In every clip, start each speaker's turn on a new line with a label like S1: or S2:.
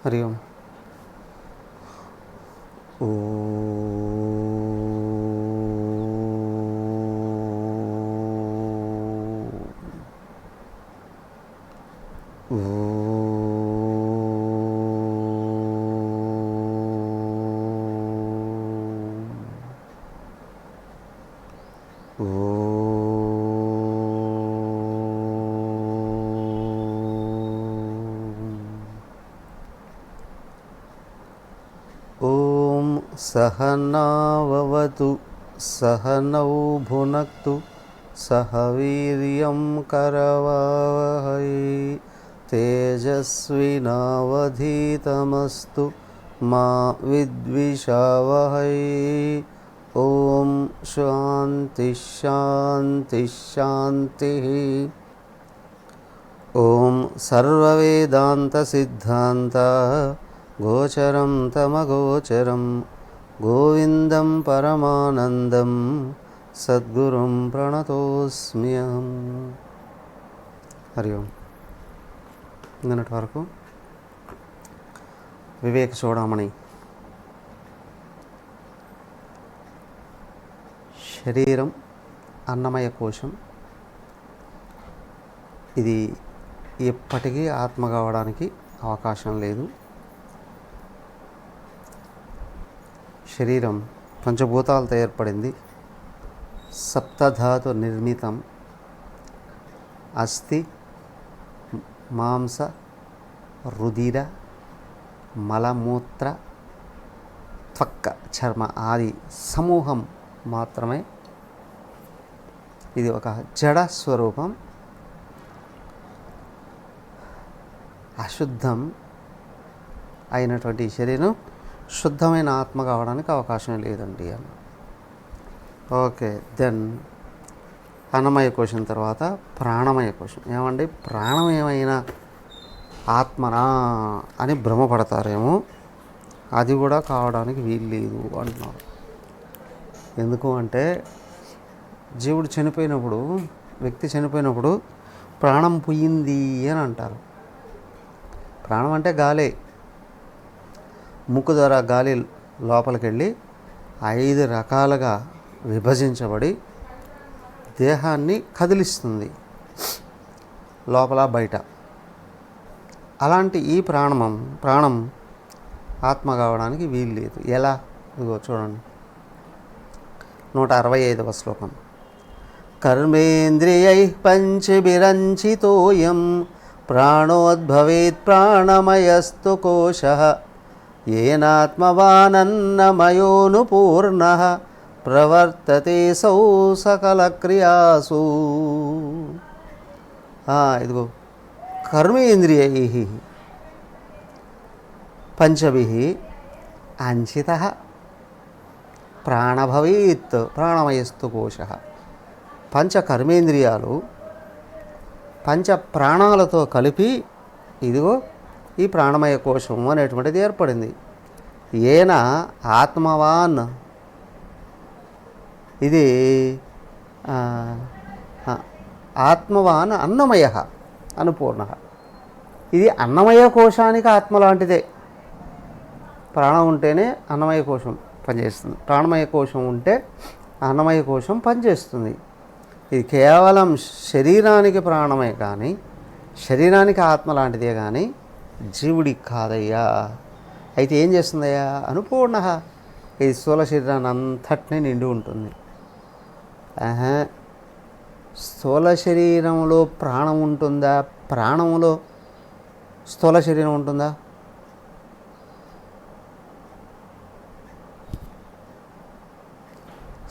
S1: హరి ఓం. ఓ ఓం సహనావవతు సహనౌ భునక్తు సహ వీర్యం కరవావహై తేజస్వినావధీతమస్తు మా విద్విషావహై. ఓం శాంతి శాంతి శాంతి. ఓం సర్వవేదాంత సిద్ధాంత గోచరం తమగోచరం గోవిందం పరమానందం సద్గురుం ప్రణతోస్మ్యహం. హరి ఓం. నిన్నటి వరకు వివేక చూడమని శరీరం అన్నమయ కోశం, ఇది ఎప్పటికీ ఆత్మ కావడానికి అవకాశం లేదు. శరీరం పంచభూతాలతో ఏర్పడింది, సప్తధాతు నిర్మితం. అస్థి, మాంస, రుధిర, మలమూత్ర, త్వక్క, చర్మ ఆది సమూహం మాత్రమే. ఇది ఒక జడ స్వరూపం. అశుద్ధం అయినటువంటి శరీరం శుద్ధమైన ఆత్మ కావడానికి అవకాశం లేదండి అన్న. ఓకే, దెన్ అన్నమయ కోశం తర్వాత ప్రాణమయ కోశం. ఏమండి, ప్రాణం ఏమైనా ఆత్మనా అని భ్రమపడతారేమో, అది కూడా కావడానికి వీలు లేదు అంటున్నారు. ఎందుకు అంటే జీవుడు చనిపోయినప్పుడు, వ్యక్తి చనిపోయినప్పుడు ప్రాణం పోయింది అని అంటారు. ప్రాణం అంటే గాలే. ముక్కు ద్వారా గాలి లోపలికి వెళ్ళి 5 రకాలుగా విభజించబడి దేహాన్ని కదిలిస్తుంది లోపల బయట. అలాంటి ఈ ప్రాణం ఆత్మ కావడానికి వీలు లేదు. ఎలా? ఇదిగో చూడండి, 165వ శ్లోకం. కర్మేంద్రియై పంచభిరంచితోయం ప్రాణోద్భవేత్ ప్రాణమయస్తు కోశః ఏనాత్మవానన్నమయోనుపూర్ణః ప్రవర్తతే సౌ సకల క్రియాసు. ఇదిగో, కర్మేంద్రియై పంచభిః అంచితః ప్రాణభవేత్ ప్రాణమయస్తు కోశః. పంచ కర్మేంద్రియాలు పంచ ప్రాణాలతో కలిపి ఇదిగో ఈ ప్రాణమయ కోశం అనేటువంటిది ఏర్పడింది. ఏన ఆత్మవాన్, ఇది ఆత్మవాన్ అన్నమయ అనుపూర్ణ. ఇది అన్నమయ కోశానికి ఆత్మ లాంటిదే. ప్రాణం ఉంటేనే అన్నమయ కోశం పనిచేస్తుంది, ప్రాణమయ కోశం ఉంటే అన్నమయ కోశం పనిచేస్తుంది. ఇది కేవలం శరీరానికి ప్రాణమే కానీ, శరీరానికి ఆత్మ లాంటిదే కానీ జీవుడికి కాదయ్యా. అయితే ఏం చేస్తుందయ్యా? అనుపూర్ణ. ఇది స్థూల శరీరాన్ని అంతటినీ నిండి ఉంటుంది. స్థూల శరీరంలో ప్రాణం ఉంటుందా? ప్రాణంలో స్థూల శరీరం ఉంటుందా?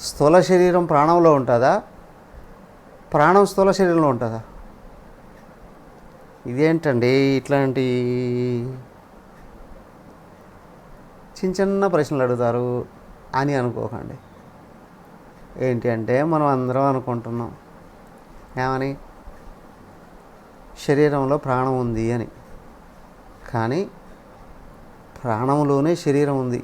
S1: స్థూల శరీరం ప్రాణంలో ఉంటుందా? ప్రాణం స్థూల శరీరంలో ఉంటుందా? ఇదేంటండి ఇట్లాంటి చిన్న ప్రశ్నలు అడుగుతారు అని అనుకోకండి. ఏంటి అంటే, మనం అందరం అనుకుంటున్నాం ఏమని, శరీరంలో ప్రాణం ఉంది అని. కానీ ప్రాణంలోనే శరీరం ఉంది.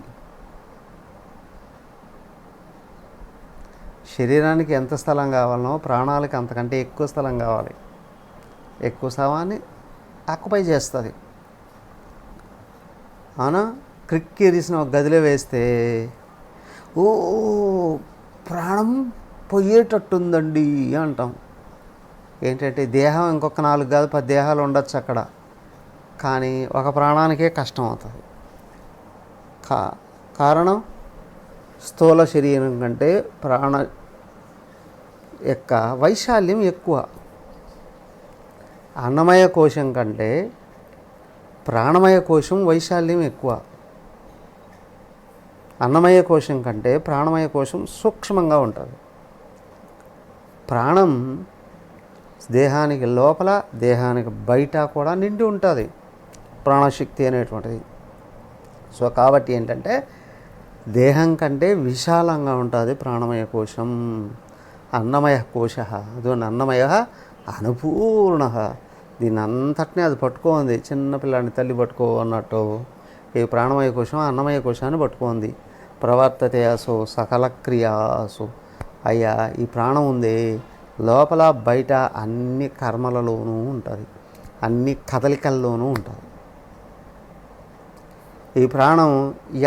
S1: శరీరానికి ఎంత స్థలం కావాలనో ప్రాణాలకి అంతకంటే ఎక్కువ స్థలం కావాలి. ఎక్కువ స్థలాన్ని ఆక్యుపై చేస్తుంది. అవునా? క్రిక్కిరిసిన ఒక గదిలో వేస్తే ఓ ప్రాణం పోయేటట్టుందండి అంటాం. ఏంటంటే దేహం ఇంకొక 4 కాదు 10 దేహాలు ఉండొచ్చు అక్కడ, కానీ ఒక ప్రాణానికే కష్టం అవుతుంది. కారణం స్థూల శరీరం కంటే ప్రాణ యొక్క వైశాల్యం ఎక్కువ. అన్నమయ కోశం కంటే ప్రాణమయ కోశం వైశాల్యం ఎక్కువ. అన్నమయ కోశం కంటే ప్రాణమయ కోశం సూక్ష్మంగా ఉంటుంది. ప్రాణం దేహానికి లోపల దేహానికి బయట కూడా నిండి ఉంటుంది ప్రాణశక్తి అనేటువంటిది. సో కాబట్టి ఏంటంటే దేహం కంటే విశాలంగా ఉంటుంది ప్రాణమయ కోశం. అన్నమయ కోశ అదొని అన్నమయ అనుపూర్ణ. దీన్ని అంతటినీ అది పట్టుకోంది, చిన్నపిల్లాడిని తల్లి పట్టుకో అన్నట్టు ఈ ప్రాణమయ కోశం అన్నమయ కోశాన్ని పట్టుకోంది. ప్రవర్తతే అసో సకల క్రియాసు. అయ్యా ఈ ప్రాణం ఉంది లోపల బయట అన్ని కర్మలలోనూ ఉంటుంది, అన్ని కదలికల్లోనూ ఉంటుంది. ఈ ప్రాణం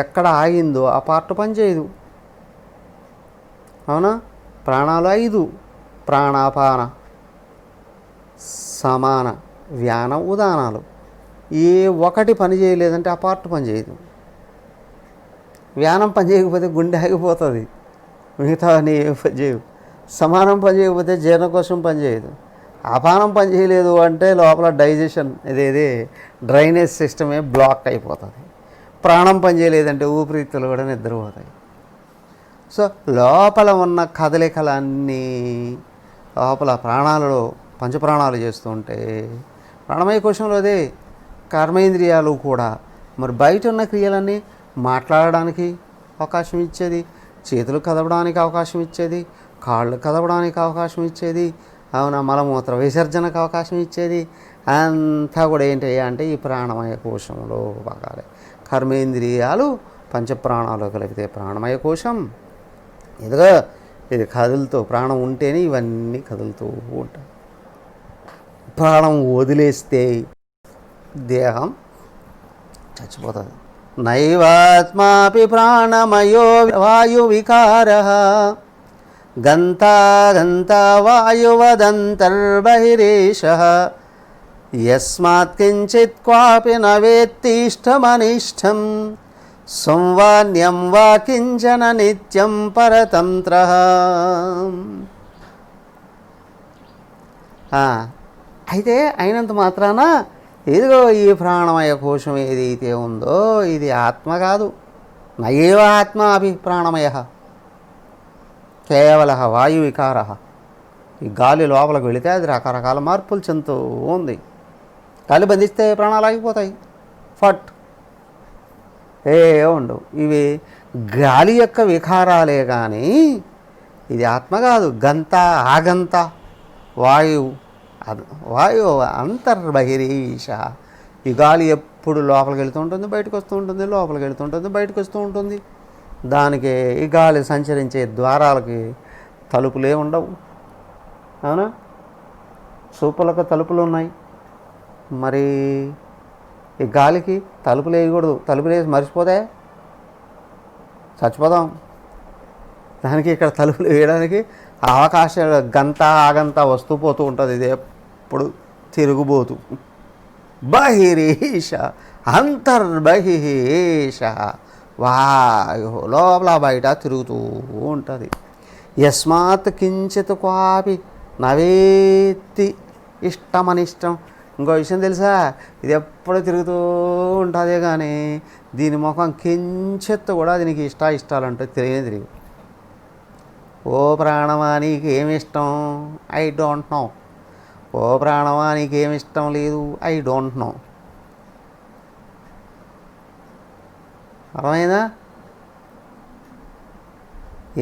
S1: ఎక్కడ ఆగిందో ఆ పార్ట్ పనిచేయదు. అవునా? ప్రాణాలు 5: ప్రాణాపాన సమాన వ్యాన ఉదానాలు. ఏ ఒకటి పని చేయలేదంటే ఆ పార్ట్ పనిచేయదు. వ్యానం పని చేయకపోతే గుండె ఆగిపోతుంది, మిగతా అన్నీ ఏం పని చేయవు. సమానం పని చేయకపోతే జీర్ణకోశం పనిచేయదు. అపానం పని చేయలేదు అంటే లోపల డైజెషన్ ఇదేది డ్రైనేజ్ సిస్టమే బ్లాక్ అయిపోతుంది. ప్రాణం పని చేయలేదంటే ఊపిరితిత్తులు కూడా నిద్రపోతాయి. సో లోపల ఉన్న కదలికలన్నీ లోపల ప్రాణాలలో పంచప్రాణాలు చేస్తూ ఉంటే ప్రాణమయ కోశంలో అదే కర్మేంద్రియాలు కూడా. మరి బయట ఉన్న క్రియలన్నీ మాట్లాడడానికి అవకాశం ఇచ్చేది, చేతులు కదపడానికి అవకాశం ఇచ్చేది, కాళ్ళు కదపడానికి అవకాశం ఇచ్చేది, అవునా, మలమూత్ర విసర్జనకు అవకాశం ఇచ్చేది అంతా కూడా ఏంటి అంటే ఈ ప్రాణమయ కోశంలో భాగాలే. కర్మేంద్రియాలు పంచప్రాణాలు కలిపితే ప్రాణమయ కోశం. ఇదిగా ఇది కదులుతూ ప్రాణం ఉంటేనే ఇవన్నీ కదులుతూ ఉంటాయి. ప్రాణం వదిలేస్తే దేహం చచ్చిపోతుంది. నైవాత్మాపి ప్రాణమయో వాయు వికార గంతా గంతా వాయువదంతర్బహిరేష యస్మాత్ కించిత్ క్వాపి న వేత్తిష్టమనిష్టం సంవాన్యం వా కించన నిత్యం పరతంత్ర. అయితే అయినంత మాత్రాన ఇదిగో ఈ ప్రాణమయ కోశం ఏదైతే ఉందో ఇది ఆత్మ కాదు. నయేవ ఆత్మ అభి ప్రాణమయ కేవల వాయు వికార. ఈ గాలి లోపలికి వెళితే అది రకరకాల మార్పులు చెందుతూ ఉంది. గాలి బంధిస్తే ప్రాణాలు ఆగిపోతాయి, ఫట్ ఏ ఉండవు. ఇవి గాలి యొక్క వికారాలే కానీ ఇది ఆత్మ కాదు. గంత ఆగంత వాయువు అంతర్బహిరీష. ఈ గాలి ఎప్పుడు లోపలికి వెళుతూ ఉంటుంది, బయటకు వస్తూ ఉంటుంది, లోపలికి వెళుతూ ఉంటుంది, బయటకు వస్తూ ఉంటుంది. దానికి ఈ గాలి సంచరించే ద్వారాలకి తలుపులే ఉండవు. అవునా? సూపులకు తలుపులు ఉన్నాయి, మరి ఈ గాలికి తలుపులు వేయకూడదు. తలుపులు వేసి మర్చిపోతే చచ్చిపోదాం. దానికి ఇక్కడ తలుపులు వేయడానికి అవకాశాలు గంట ఆగంత వస్తూ పోతూ ఉంటుంది. ఇది ఎప్పుడు తిరుగుబోతు. బహిరీష అంతర్బహిష వాయు లోపల బయట తిరుగుతూ ఉంటుంది. యస్మాత్ కించిత్ క్వాపి నవేత్తి ఇష్టమనిష్టం. ఇంకో విషయం తెలుసా, ఇది ఎప్పుడు తిరుగుతూ ఉంటుంది కానీ దీని ముఖం కించెత్తు కూడా దీనికి ఇష్టాలంటే తెలియదు. ఓ ప్రాణమా నీకు ఏమి ఇష్టం? I don't know. ఓ ప్రాణమా నీకు ఏమి ఇష్టం లేదు? I don't know. అర్థమైందా?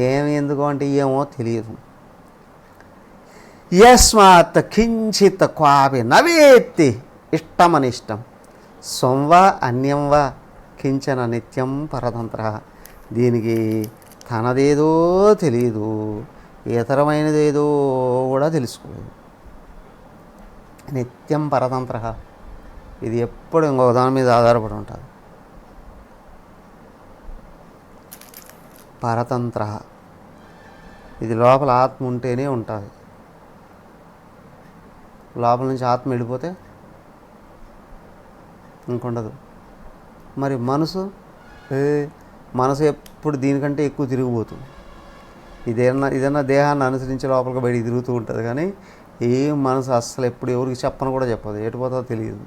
S1: ఏమి ఎందుకు అంటే ఏమో తెలియదు. యస్మాత్ కించిత్ క్వాపి నవేత్తి ఇష్టమనిష్టం స్వంవా అన్యం వా కించన నిత్యం పరతంత్ర. దీనికి తనదేదో తెలియదు, ఇతరమైనదేదో కూడా తెలుసుకోలేదు. నిత్యం పరతంత్ర. ఇది ఎప్పుడు ఇంకొక దాని మీద ఆధారపడి ఉంటుంది. పరతంత్ర. ఇది లోపల ఆత్మ ఉంటేనే ఉంటుంది. లోపల నుంచి ఆత్మ వెళ్ళిపోతే ఇంకుండదు. మరి మనసు ఎప్పుడు దీనికంటే ఎక్కువ తిరిగిపోతుంది. ఇదన్నా దేహాన్ని అనుసరించి లోపలికి బయటికి తిరుగుతూ ఉంటుంది. కానీ ఏం మనసు అస్సలు ఎప్పుడు ఎవరికి చెప్పను కూడా చెప్పదు. ఎటు పోతుందో తెలియదు,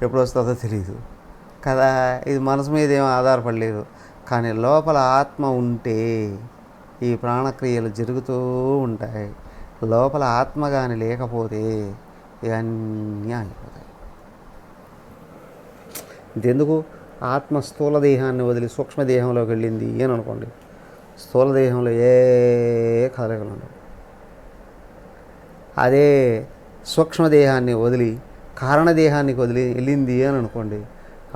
S1: ఎప్పుడు వస్తుందో తెలియదు కదా. ఇది మనసు మీద ఏం ఆధారపడలేదు. కానీ లోపల ఆత్మ ఉంటే ఈ ప్రాణక్రియలు జరుగుతూ ఉంటాయి. లోపల ఆత్మ కానీ లేకపోతే ఇవన్నీ అయిపోతాయి. ఇంతెందుకు, ఆత్మ స్థూల దేహాన్ని వదిలి సూక్ష్మదేహంలోకి వెళ్ళింది అని అనుకోండి. స్థూల దేహంలో ఏ కదలికలు ఉండవు. అదే సూక్ష్మదేహాన్ని వదిలి కారణదేహానికి వదిలి వెళ్ళింది అని అనుకోండి,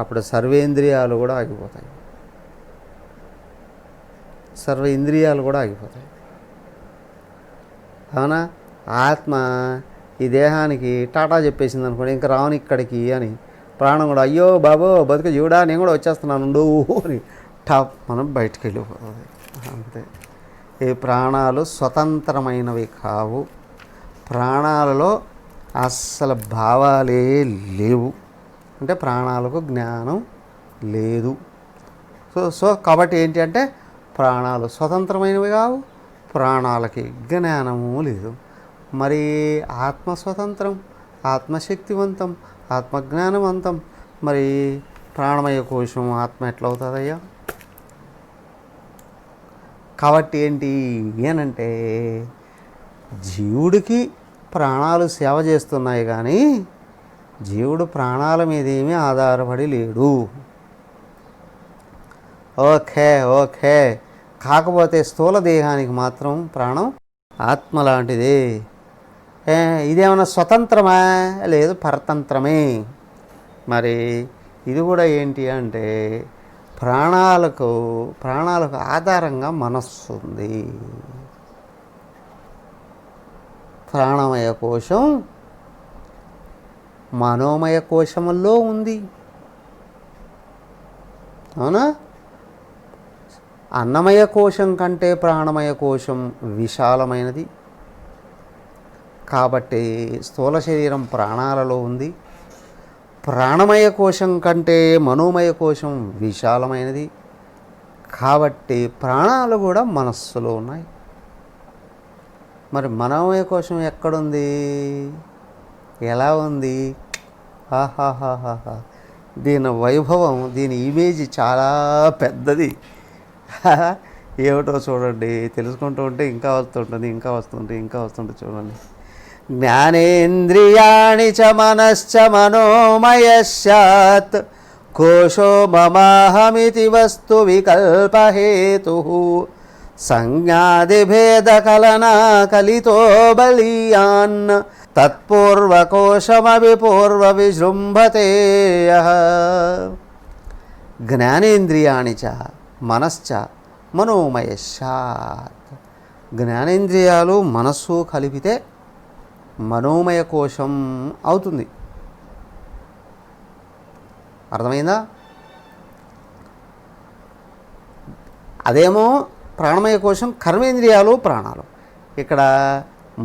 S1: అప్పుడు సర్వేంద్రియాలు కూడా ఆగిపోతాయి. సర్వ ఇంద్రియాలు కూడా ఆగిపోతాయి. అవునా? ఆత్మ ఈ దేహానికి టాటా చెప్పేసింది అనుకోండి, ఇంకా రాను ఇక్కడికి అని. ప్రాణం కూడా అయ్యో బాబో బతుకు జీవుడా నేను కూడా వచ్చేస్తున్నాను అని టాప్ మనం బయటికి వెళ్ళిపోతుంది. అంతే. ఈ ప్రాణాలు స్వతంత్రమైనవి కావు. ప్రాణాలలో అస్సలు భావాలే లేవు. అంటే ప్రాణాలకు జ్ఞానం లేదు. సో కాబట్టి ఏంటి అంటే ప్రాణాలు స్వతంత్రమైనవి కావు, ప్రాణాలకి జ్ఞానము లేదు. మరి ఆత్మ స్వతంత్రం, ఆత్మశక్తివంతం, ఆత్మజ్ఞానవంతం. మరి ప్రాణమయ కోశం ఆత్మ ఎట్లా అవుతుందయ్యా? కాబట్టి ఏంటి ఏనంటే జీవుడికి ప్రాణాలు సేవ చేస్తున్నాయి, కానీ జీవుడు ప్రాణాల మీద ఏమీ ఆధారపడి లేడు. ఓకే. కాకపోతే స్థూల దేహానికి మాత్రం ప్రాణం ఆత్మ లాంటిదే. ఇదేమన్నా స్వతంత్రమా? లేదు, పరతంత్రమే. మరి ఇది కూడా ఏంటి అంటే ప్రాణాలకు ఆధారంగా మనస్సు ఉంది. ప్రాణమయ కోశం మనోమయ కోశముల్లో ఉంది. అవునా? అన్నమయ కోశం కంటే ప్రాణమయ కోశం విశాలమైనది. కాబట్టి స్థూల శరీరం ప్రాణాలలో ఉంది. ప్రాణమయ కోశం కంటే మనోమయ కోశం విశాలమైనది. కాబట్టి ప్రాణాలు కూడా మనస్సులో ఉన్నాయి. మరి మనోమయ కోశం ఎక్కడుంది? ఎలా ఉంది? ఆహాహాహా! దీని వైభవం, దీని ఇమేజ్ చాలా పెద్దది. ఏమిటో చూడండి, తెలుసుకుంటూ ఉంటే ఇంకా వస్తుంటే చూడండి. జ్ఞానేంద్రియాణి చ మనశ్చ మనోమయస్యాత్ కోశో మమాహమితి వస్తు వికల్పహేతు సంజ్ఞాదిభేదకలనా కలితో బలీయాన్ తత్పూర్వకోశమవి పూర్వ విజృంభతే. జ్ఞానేంద్రియాణి చ మనశ్చ మనోమయస్యాత్. జ్ఞానేంద్రియాలు మనస్సు కలిపితే మనోమయ కోశం అవుతుంది. అర్థమైందా? అదేమో ప్రాణమయ కోశం, కర్మేంద్రియాలు, ప్రాణాలు. ఇక్కడ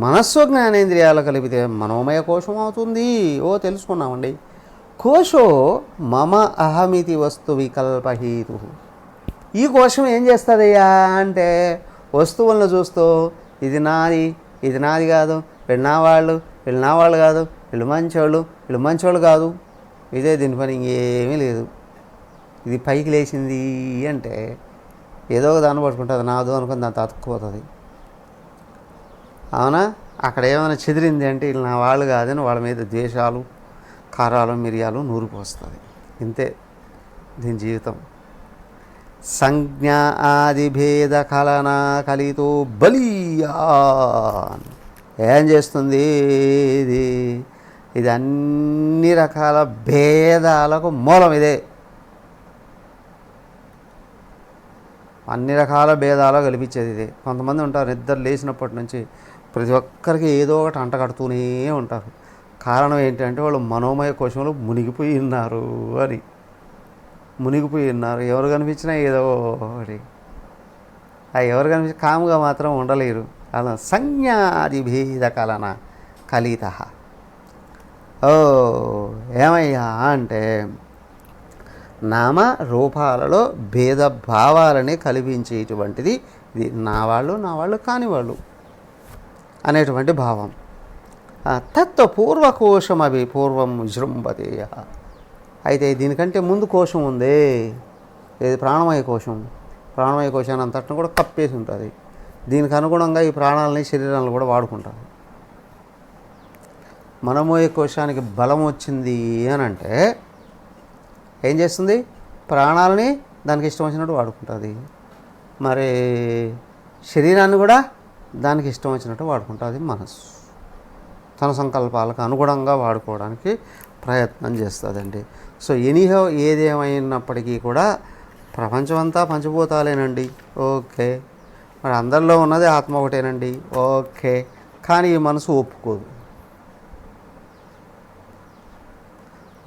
S1: మనస్సు జ్ఞానేంద్రియాలు కలిపితే మనోమయ కోశం అవుతుంది. తెలుసుకున్నామండి. కోశో మమ అహమితి వస్తు వికల్పహేతు. ఈ కోశం ఏం చేస్తుందయ్యా అంటే వస్తువులను చూస్తూ ఇది నాది కాదు, వీళ్ళు నా వాళ్ళు కాదు, వీళ్ళు మంచోళ్ళు కాదు, ఇదే దీని పని, ఇంకేమీ లేదు. ఇది పైకి లేచింది అంటే ఏదో ఒక దాన్ని పట్టుకుంటుంది, నాదో అనుకుని దాంతో అతుక్కుపోతుంది. అవునా? అక్కడ ఏమైనా చెదిరింది అంటే వీళ్ళు నా వాళ్ళు కాదని వాళ్ళ మీద ద్వేషాలు, కారాలు, మిరియాలు నూరిపోస్తుంది. ఇంతే దీని జీవితం. సంజ్ఞా ఆదిభేద కలనా కలితో బలీయాన్. ఏం చేస్తుంది ఇది అన్ని రకాల భేదాలకు మూలం ఇదే. అన్ని రకాల భేదాలు కల్పించేది ఇదే. కొంతమంది ఉంటారు నిద్ర లేచినప్పటి నుంచి ప్రతి ఒక్కరికి ఏదో ఒకటి అంటగడుతూనే ఉంటారు. కారణం ఏంటంటే వాళ్ళు మనోమయ కోశంలో మునిగిపోయి ఉన్నారు. ఎవరు కనిపించినా ఏదో ఒకటి. ఎవరు కనిపించి కాముగా మాత్రం ఉండలేరు. అలా సంజ్ఞాది భేద కలన కలిత. ఓ ఏమయ్యా అంటే నామ రూపాలలో భేదభావాలని కల్పించేటువంటిది ఇది. నా వాళ్ళు కానివాళ్ళు అనేటువంటి భావం. తత్వ పూర్వకోశం అవి పూర్వం విజృంభతేయ. అయితే దీనికంటే ముందు కోశం ఉంది, ఇది ప్రాణమయ కోశం. ప్రాణమయ కోశాన్ని అంతటిని కూడా కప్పేసి ఉంటుంది. దీనికి అనుగుణంగా ఈ ప్రాణాలని శరీరాలను కూడా వాడుకుంటారు. మనోమయ కోశానికి బలం వచ్చింది అని అంటే ఏం చేస్తుంది? ప్రాణాలని దానికి ఇష్టం వచ్చినట్టు వాడుకుంటుంది. మరి శరీరాన్ని కూడా దానికి ఇష్టం వచ్చినట్టు వాడుకుంటుంది. మనసు తన సంకల్పాలకు అనుగుణంగా వాడుకోవడానికి ప్రయత్నం చేస్తుందండి. సో ఎనీహో ఏదేమైనప్పటికీ కూడా ప్రపంచం అంతా పంచభూతాలేనండి. ఓకే, మరి అందరిలో ఉన్నది ఆత్మ ఒకటేనండి. ఓకే, కానీ ఈ మనసు ఒప్పుకోదు.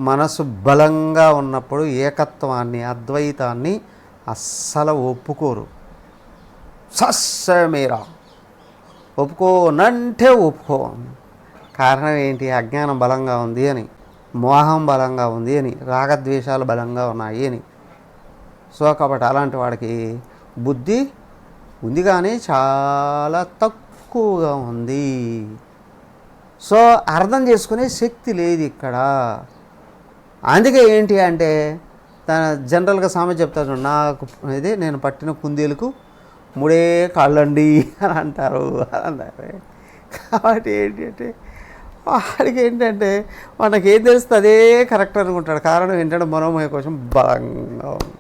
S1: మనసు బలంగా ఉన్నప్పుడు ఏకత్వాన్ని, అద్వైతాన్ని అస్సలు ఒప్పుకోరు. సస్సమేరా ఒప్పుకోనంటే ఒప్పుకో. కారణం ఏంటి? అజ్ఞానం బలంగా ఉంది అని, మోహం బలంగా ఉంది అని, రాగద్వేషాలు బలంగా ఉన్నాయి అని. సో కాబట్టి అలాంటి వాడికి బుద్ధి ఉంది కానీ చాలా తక్కువగా ఉంది. సో అర్థం చేసుకునే శక్తి లేదు ఇక్కడ. అందుకే ఏంటి అంటే తన జనరల్గా సామెత చెప్తాను, నాకు ఇది నేను పట్టిన కుందేలకు 3 కాళ్ళండి అని అంటారు. కాబట్టి ఏంటి అంటే వాడికి ఏంటంటే మనకి ఏం తెలుస్తుంది అదే కరెక్ట్ అనుకుంటాడు. కారణం ఏంటంటే మనోమయ కోసం బలంగా ఉంది.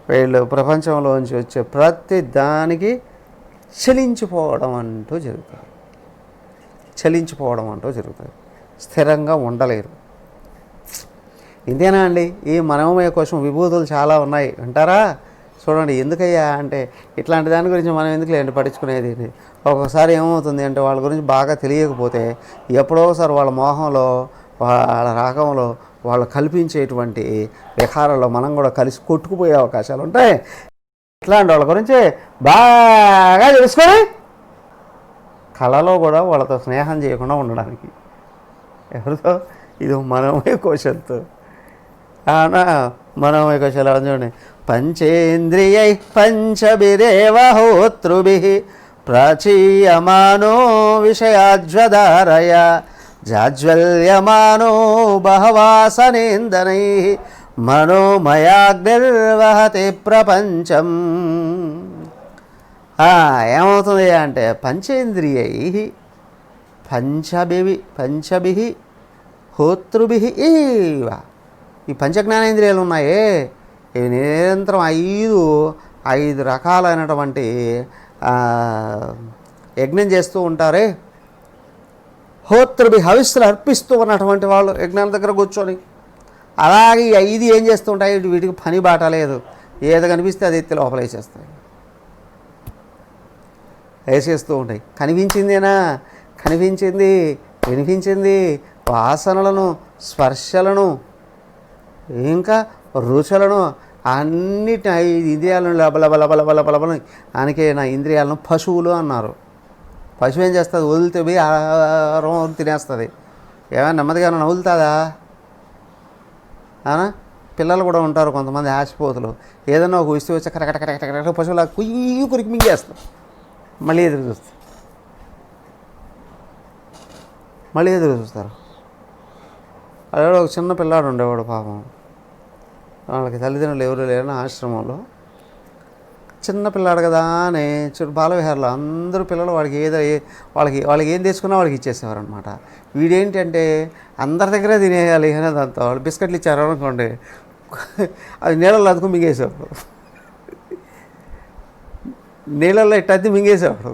S1: వీళ్ళు ప్రపంచంలోంచి వచ్చే ప్రతి దానికి చలించిపోవడం అంటూ జరుగుతుంది. స్థిరంగా ఉండలేరు. ఇంతేనా అండి? ఈ మనోమయ కోసం విభూతులు చాలా ఉన్నాయి వింటారా? చూడండి. ఎందుకయ్యా అంటే ఇట్లాంటి దాని గురించి మనం ఎందుకు లేండి పట్టించుకునేది. ఒక్కొక్కసారి ఏమవుతుంది అంటే వాళ్ళ గురించి బాగా తెలియకపోతే ఎప్పుడో ఒకసారి వాళ్ళ మోహంలో, వాళ్ళ రాగంలో, వాళ్ళు కల్పించేటువంటి విహారాల్లో మనం కూడా కలిసి కొట్టుకుపోయే అవకాశాలు ఉంటాయి. ఇట్లాంటి వాళ్ళ గురించి బాగా తెలుసుకొని కళలో కూడా వాళ్ళతో స్నేహం చేయకుండా ఉండడానికి. ఎవరితో? ఇది మనోమయ కోశంతో. మనోమయ కోశాలు చూడండి. పంచేంద్రియై పంచభిరేవ హోతృభిః ప్రాచీయమానో విషయాజ్వదారయ జాజ్వల్యమానో బహవాసనేందనైః మనోమయాగ్నిర్వహతి ప్రపంచం. ఏమవుతుంది అంటే పంచేంద్రియై పంచభిః హోతృభిః ఇవ. ఈ పంచజ్ఞానేంద్రియాలు ఉన్నాయే, ఇవి నిరంతరం 5 రకాలైనటువంటి యజ్ఞం చేస్తూ ఉంటారే. హోతృభి హవిస్సులు అర్పిస్తూ ఉన్నటువంటి వాళ్ళు యజ్ఞాల దగ్గర కూర్చొని అలాగే ఈ 5 ఏం చేస్తూ ఉంటాయి? వీటికి పని బాట లేదు. ఏది కనిపిస్తే అది ఎత్తి లోపల వేసేస్తూ ఉంటాయి. కనిపించిందేనా? కనిపించింది, వినిపించింది, వాసనలను, స్పర్శలను, ఇంకా రుచులను, అన్నిటి 5 ఇంద్రియాలను లబలబలబలబలబల. అందుకే నా ఇంద్రియాలను పశువులు అన్నారు. పశువు ఏం చేస్తుంది? వదిలితే పోయి ఆహారం తినేస్తుంది. ఏమైనా నెమ్మదిగా నవ్వులుతుందా? పిల్లలు కూడా ఉంటారు కొంతమంది ఆశపోతులు. ఏదైనా ఒక వస్తువు వచ్చి కరెక్ట్ పశువులా కుయ్యి కురికి మింగేస్తారు. మళ్ళీ ఎదురు చూస్తారు. అదే ఒక చిన్న పిల్లాడు ఉండేవాడు పాపం. వాళ్ళకి తల్లిదండ్రులు ఎవరు లేరని ఆశ్రమంలో చిన్న పిల్లాడు కదా అని బాలవిహార్లో అందరూ పిల్లలు వాళ్ళకి ఏం తెచ్చుకున్నా వాడికి ఇచ్చేసేవారు అనమాట. వీడేంటంటే అందరి దగ్గర తినేయాలి అనే దాంతో వాళ్ళు బిస్కెట్లు ఇచ్చారు అనుకోండి, అది నీళ్ళల్లో అదుకు మింగేసేవాడు. నీళ్ళల్లో ఇట్టద్ది మింగేసేవాడు.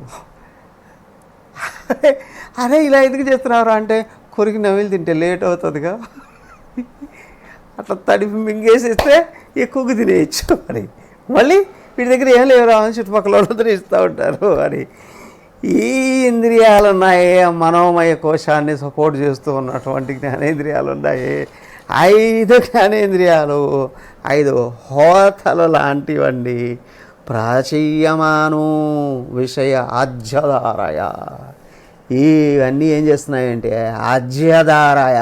S1: అరే ఇలా ఎందుకు చేస్తున్నారు అంటే కొరికి నవ్వులు తింటే లేట్ అవుతుందిగా, అట్లా తడిపి మింగేసేస్తే ఎక్కువగా తినేయచ్చు అని. మళ్ళీ వీటి దగ్గర ఏం లేవురా అని చుట్టుపక్కల వాళ్ళందరూ ఇస్తూ ఉంటారు అని. ఈ ఇంద్రియాలు ఉన్నాయి, మనోమయ కోశాన్ని సపోర్ట్ చేస్తూ ఉన్నటువంటి జ్ఞానేంద్రియాలు ఉన్నాయి. 5 జ్ఞానేంద్రియాలు 5 హోతలు లాంటివండి. ప్రాచీయమానో విషయ ఆజ్యధారయ. ఇవన్నీ ఏం చేస్తున్నాయంటే ఆజ్యధారయ,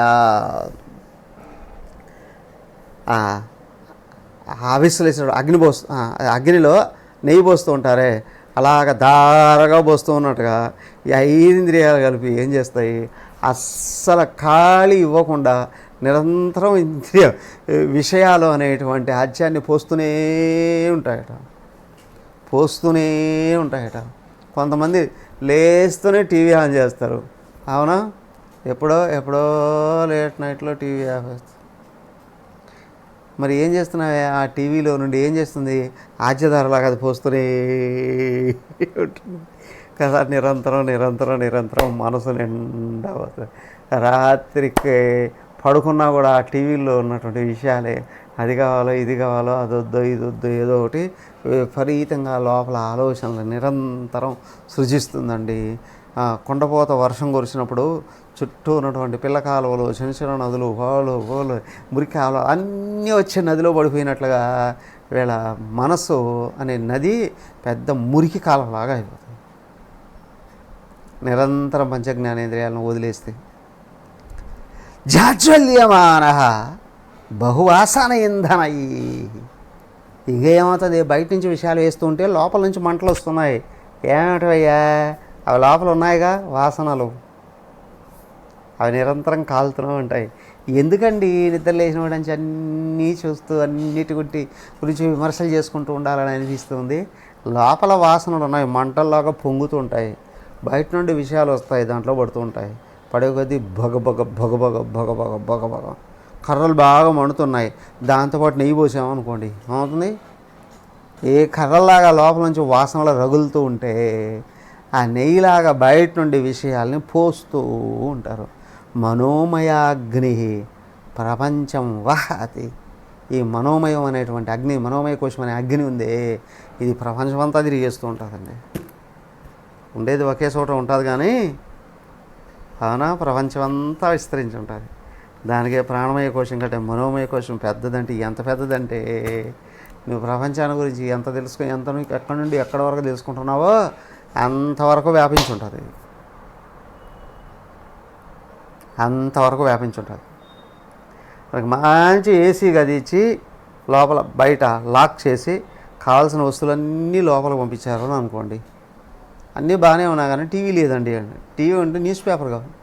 S1: ఆవిశ్లేషణ అగ్నిలో నెయ్యి పోస్తూ ఉంటారే అలాగ ధారగా పోస్తూ ఉన్నట్టుగా ఈ 5 ఇంద్రియాలు కలిపి ఏం చేస్తాయి, అస్సలు ఖాళీ ఇవ్వకుండా నిరంతరం ఇంద్రియ విషయాలు అనేటువంటి ఆజ్యాన్ని పోస్తూనే ఉంటాయట. కొంతమంది లేస్తూనే టీవీ ఆన్ చేస్తారు, అవునా? ఎప్పుడో లేట్ నైట్లో టీవీ ఆఫ్ చేస్తారు. మరి ఏం చేస్తున్నావు? ఆ టీవీలో నుండి ఏం చేస్తుంది? ఆజ్యధారలాగా అది పోస్తూనే ఉంటుంది కదా. నిరంతరం మనసు నిండా రాత్రికి పడుకున్నా కూడా ఆ టీవీలో ఉన్నటువంటి విషయాలే, అది కావాలో ఇది కావాలో, అదొద్దో ఇదొద్దో ఏదో ఒకటి విపరీతంగా లోపల ఆలోచనలు నిరంతరం సృజిస్తుందండి. కుండపోత వర్షం కురిసినప్పుడు చుట్టూ ఉన్నటువంటి పిల్ల కాలువలు, చిన్న నదులు, గోలు మురికి కాలువలు అన్నీ వచ్చే నదిలో పడిపోయినట్లుగా వీళ్ళ మనసు అనే నది పెద్ద మురికి కాలువలాగా అయిపోతుంది నిరంతరం పంచజ్ఞానేంద్రియాలను వదిలేస్తే. జాజ్వల్యమాన బహువాసన ఇంధనై. ఇక ఏమవుతుంది, బయట నుంచి విషయాలు వేస్తూ ఉంటే లోపల నుంచి మంటలు వస్తున్నాయి. ఏమిటయ్యా, అవి లోపల ఉన్నాయిగా వాసనలు, అవి నిరంతరం కాలుతూనే ఉంటాయి. ఎందుకండి నిద్ర లేచిన వాడి నుంచి అన్నీ చూస్తూ అన్నిటి గురించి విమర్శలు చేసుకుంటూ ఉండాలని అనిపిస్తుంది. లోపల వాసనలు ఉన్నాయి, మంటల్లాగా పొంగుతూ ఉంటాయి. బయట నుండి విషయాలు వస్తాయి, దాంట్లో పడుతూ ఉంటాయి. పడే కొద్దీ భగభగ కర్రలు బాగా మండుతున్నాయి. దాంతోపాటు నెయ్యి పోసామనుకోండి, ఏమవుతుంది? ఏ కర్రల్లాగా లోపల నుంచి వాసనలు రగులుతూ ఉంటే ఆ నెయ్యిలాగా బయట నుండి విషయాల్ని పోస్తూ ఉంటారు. మనోమయాగ్ని ప్రపంచం వహతి. ఈ మనోమయం అనేటువంటి అగ్ని, మనోమయ కోశం అనే అగ్ని ఉంది, ఇది ప్రపంచమంతా తిరిగేస్తూ ఉంటుందండి. ఉండేది ఒకే చోట ఉంటుంది కానీ అవునా, ప్రపంచమంతా విస్తరించి ఉంటుంది. దానికే ప్రాణమయ కోశం కంటే మనోమయ కోశం పెద్దదంటే ఎంత పెద్దదంటే, నువ్వు ప్రపంచాన్ని గురించి ఎంత తెలుసుకుని ఎంత నువ్వు ఎక్కడి నుండి ఎక్కడి వరకు తెలుసుకుంటున్నావో అంతవరకు వ్యాపించి ఉంటుంది. మనకి మంచి ఏసీ గది ఇచ్చి లోపల బయట లాక్ చేసి కావాల్సిన వస్తువులన్నీ లోపల పంపించారు అని అనుకోండి. అన్నీ బాగానే ఉన్నా కానీ టీవీ లేదండి అండి. టీవీ అంటే న్యూస్ పేపర్ కావాలి,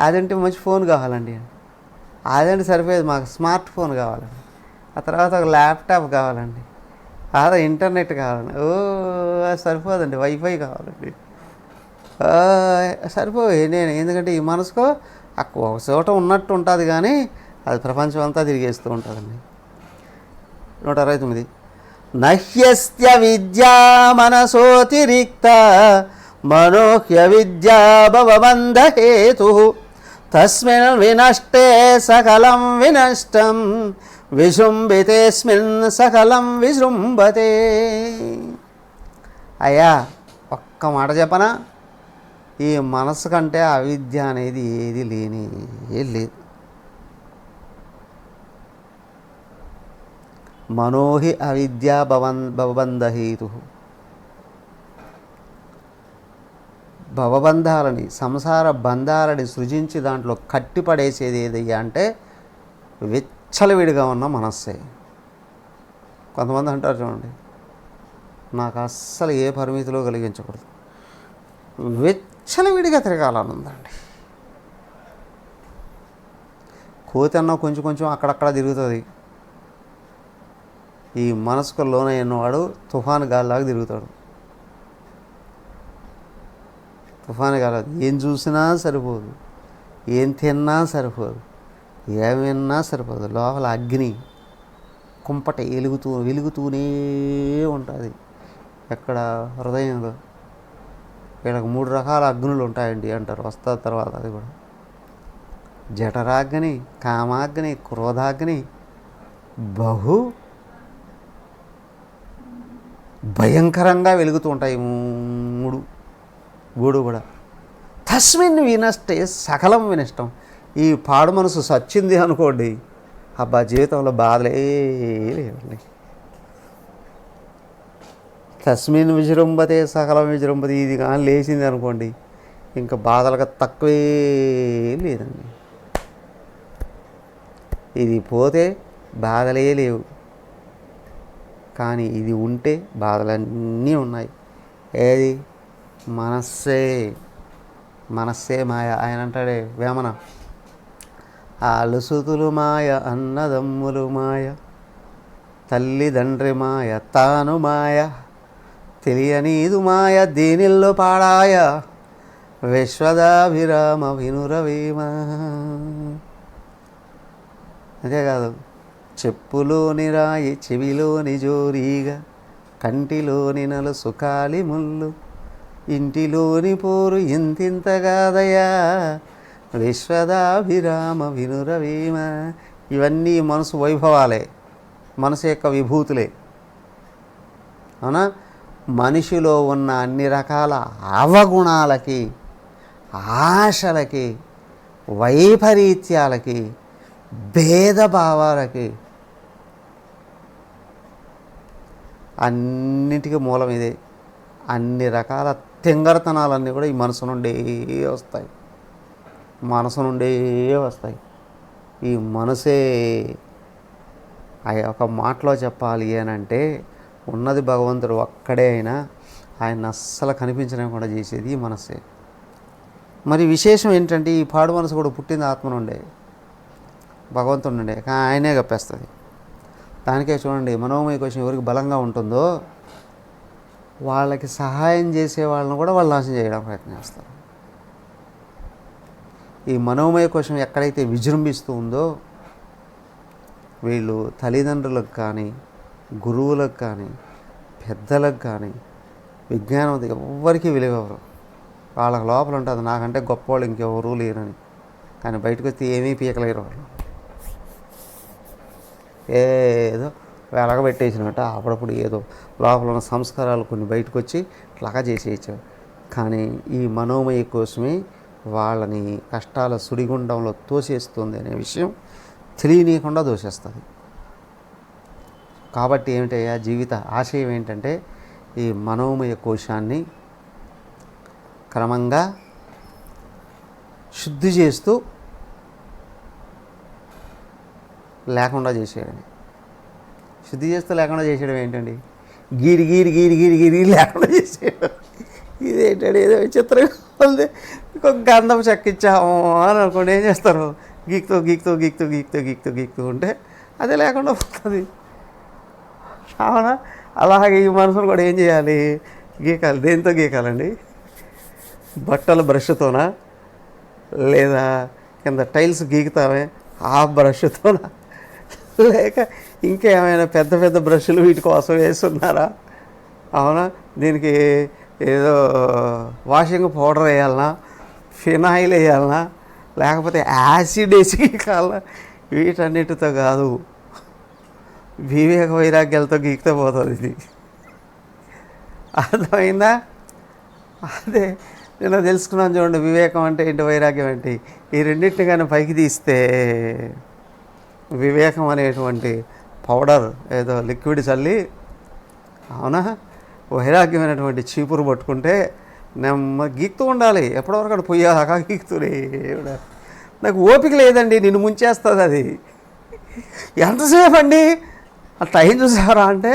S1: అదంటే మంచి ఫోన్ కావాలండి, అదంటే సరిపోయేది మాకు స్మార్ట్ ఫోన్ కావాలండి, ఆ తర్వాత ఒక ల్యాప్టాప్ కావాలండి, అదే ఇంటర్నెట్ కావాలండి, సరిపోదండి, వైఫై కావాలండి, సరిపోయి నేను. ఎందుకంటే ఈ మనసుకు ఒక చోట ఉన్నట్టు ఉంటుంది కానీ అది ప్రపంచం అంతా తిరిగేస్తూ ఉంటుందండి. 169. నహ్యస్య విద్యా మనసోతిరిక్త మనోహ్య విద్యా భవబంధహేతు తస్మిన్ వినష్టే సకలం వినష్టం విజృంభితేస్మిన్ సకలం విజృంభతే. అయ్యా ఒక్క మాట చెప్పనా, ఈ మనసు కంటే అవిద్య అనేది ఏది లేదు. మనోహి అవిద్యా భవబంధహేతు. భవబంధాలని, సంసార బంధాలని సృజించి దాంట్లో కట్టిపడేసేది ఏది అంటే విచ్చలవిడిగా ఉన్న మనస్సే. కొంతమంది అంటారు చూడండి, నాకు అస్సలు ఏ పరిమితిలో కలిగించకూడదు, విచ్చలవిడిగా తిరగాలని ఉందండి. కోతి అన్న కొంచెం అక్కడక్కడ తిరుగుతుంది. ఈ మనసుకు లోనైనవాడు తుఫాను గాలిలాగా తిరుగుతాడు. తుఫాను గాలి ఏం చూసినా సరిపోదు, ఏం తిన్నా సరిపోదు, ఏం విన్నా సరిపోదు. లోపల అగ్ని కుంపట వెలుగుతూనే ఉంటుంది. ఎక్కడ? హృదయంలో. వీళ్ళకి 3 రకాల అగ్నులు ఉంటాయండి అంటారు, వస్తా తర్వాత అది కూడా. జఠరాగ్ని, కామాగ్ని, క్రోధాగ్ని, బహు భయంకరంగా వెలుగుతూ ఉంటాయి 3 కూడా. తస్మిన్ వినష్టే సకలం వినష్టం. ఈ పాడు మనసు సచ్చింది అనుకోండి, అబ్బా జీవితంలో బాధలే లేవండి. తస్మిన్ విజృంభతే సకలం విజృంభతే, ఇది కానీ లేచింది అనుకోండి ఇంకా బాధలకు తక్కువే లేదండి. ఇది పోతే బాధలే లేవు, కానీ ఇది ఉంటే బాధలన్నీ ఉన్నాయి. ఏది? మనస్సే. మనస్సే మాయ. ఆయన అంటాడే వేమన, ఆలుసుతులు మాయ, అన్నదమ్ములు మాయ, తల్లిదండ్రి మాయ, తాను మాయ, తెలియనీదు మాయ, దేనిల్లో పాడాయ, విశ్వదాభిరామ వినురవేమ. అంతేకాదు, చెప్పులోని రాయి చెవిలోని జోరీగా, కంటిలోని నలుసు కాలి ముళ్ళు, ఇంటిలోని పోరు ఇంతింతగాదయా, విశ్వదాభిరామ వినురవేమ. ఇవన్నీ మనసు వైభవాలే, మనసు యొక్క విభూతులే. అవునా? మనిషిలో ఉన్న అన్ని రకాల అవగుణాలకి, ఆశలకి, వైపరీత్యాలకి, భేదభావాలకి అన్నిటికీ మూలం ఇదే. అన్ని రకాల తింగరతనాలన్నీ కూడా ఈ మనసు నుండే వస్తాయి, మనసు నుండే వస్తాయి. ఈ మనసే ఒక మాటలో చెప్పాలి అనంటే, ఉన్నది భగవంతుడు ఒక్కడే అయినా ఆయన అస్సలు కనిపించకుండా చేసేది ఈ మనసే. మరి విశేషం ఏంటంటే, ఈ పాడు మనసు కూడా పుట్టింది ఆత్మ నుండే, భగవంతుడి నుండే, కానీ ఆయనే కప్పేస్తుంది. దానికే చూడండి, మనోమయ కోశం ఎవరికి బలంగా ఉంటుందో వాళ్ళకి సహాయం చేసే వాళ్ళని కూడా వాళ్ళు నాశనం చేయడానికి ప్రయత్నం చేస్తారు. ఈ మనోమయ కోశం ఎక్కడైతే విజృంభిస్తూ ఉందో, వీళ్ళు తల్లిదండ్రులకు కానీ, గురువులకు కానీ, పెద్దలకు కానీ, విజ్ఞానం ఎవ్వరికీ విలువెవరు. వాళ్ళకి లోపల ఉంటుంది నాకంటే గొప్పవాళ్ళు ఇంకెవరూ లేరని, కానీ బయటకు వస్తే ఏమీ పీకలేరు. వాళ్ళు ఏదో వెలగబెట్టేసినట్టు అప్పుడప్పుడు ఏదో లోపల ఉన్న సంస్కారాలు కొన్ని బయటకు వచ్చి ఇట్లాగా చేసేయచ్చు. కానీ ఈ మనోమయ కోసమే వాళ్ళని కష్టాల సుడిగుండంలో తోసేస్తుంది అనే విషయం తెలియనీయకుండా దోషేస్తుంది. కాబట్టి ఏమిటయ్యా జీవిత ఆశయం ఏంటంటే, ఈ మనోమయ కోశాన్ని క్రమంగా శుద్ధి చేస్తూ లేకుండా చేసేయడమే. శుద్ధి చేస్తూ లేకుండా చేసేయడం ఏంటండి? గీరి గీరి గీరి గీరి గీరి లేకుండా చేసేయడం. ఇదేంటండి, ఏదో విచిత్రంగా ఉంది. ఇంకొక గంధం చెక్కిచ్చాము అని అనుకోండి, ఏం చేస్తారు? గీక్తూ గీక్తూ గీక్తూ గీక్తూ గీక్తూ గీక్తూ ఉంటే అదే లేకుండా పోతుంది. అవునా? అలాగే ఈ మనసును కూడా ఏం చేయాలి? గీకాలి. దేంతో గీకాలండి? బట్టల బ్రష్తోనా, లేదా కింద టైల్స్ గీకుతామే ఆ బ్రష్తోనా, లేక ఇంకేమైనా పెద్ద పెద్ద బ్రష్లు వీటి కోసం వేస్తున్నారా? అవునా? దీనికి ఏదో వాషింగ్ పౌడర్ వేయాలన్నా, ఫినాయిల్ వేయాలన్నా, లేకపోతే యాసిడ్ వేసి గీకాలన్నా? వీటన్నిటితో కాదు, వివేక వైరాగ్యాలతో గీకితే పోతుంది ఇది. అర్థమైందా? అదే నేను తెలుసుకున్నాను చూడండి, వివేకం అంటే ఏంటి, వైరాగ్యం ఏంటి. ఈ రెండింటిని కానీ పైకి తీస్తే వివేకం అనేటువంటి పౌడర్ ఏదో లిక్విడ్ చల్లి, అవునా, వైరాగ్యమైనటువంటి చీపురు పట్టుకుంటే గీక్తూ ఉండాలి. ఎప్పటివరకు అక్కడ పొయ్యాక గీక్తూనే. నాకు ఓపిక లేదండి, నిన్ను ముంచేస్తుంది అది. ఎంతసేపు అండి ఆ టైం చూసారా అంటే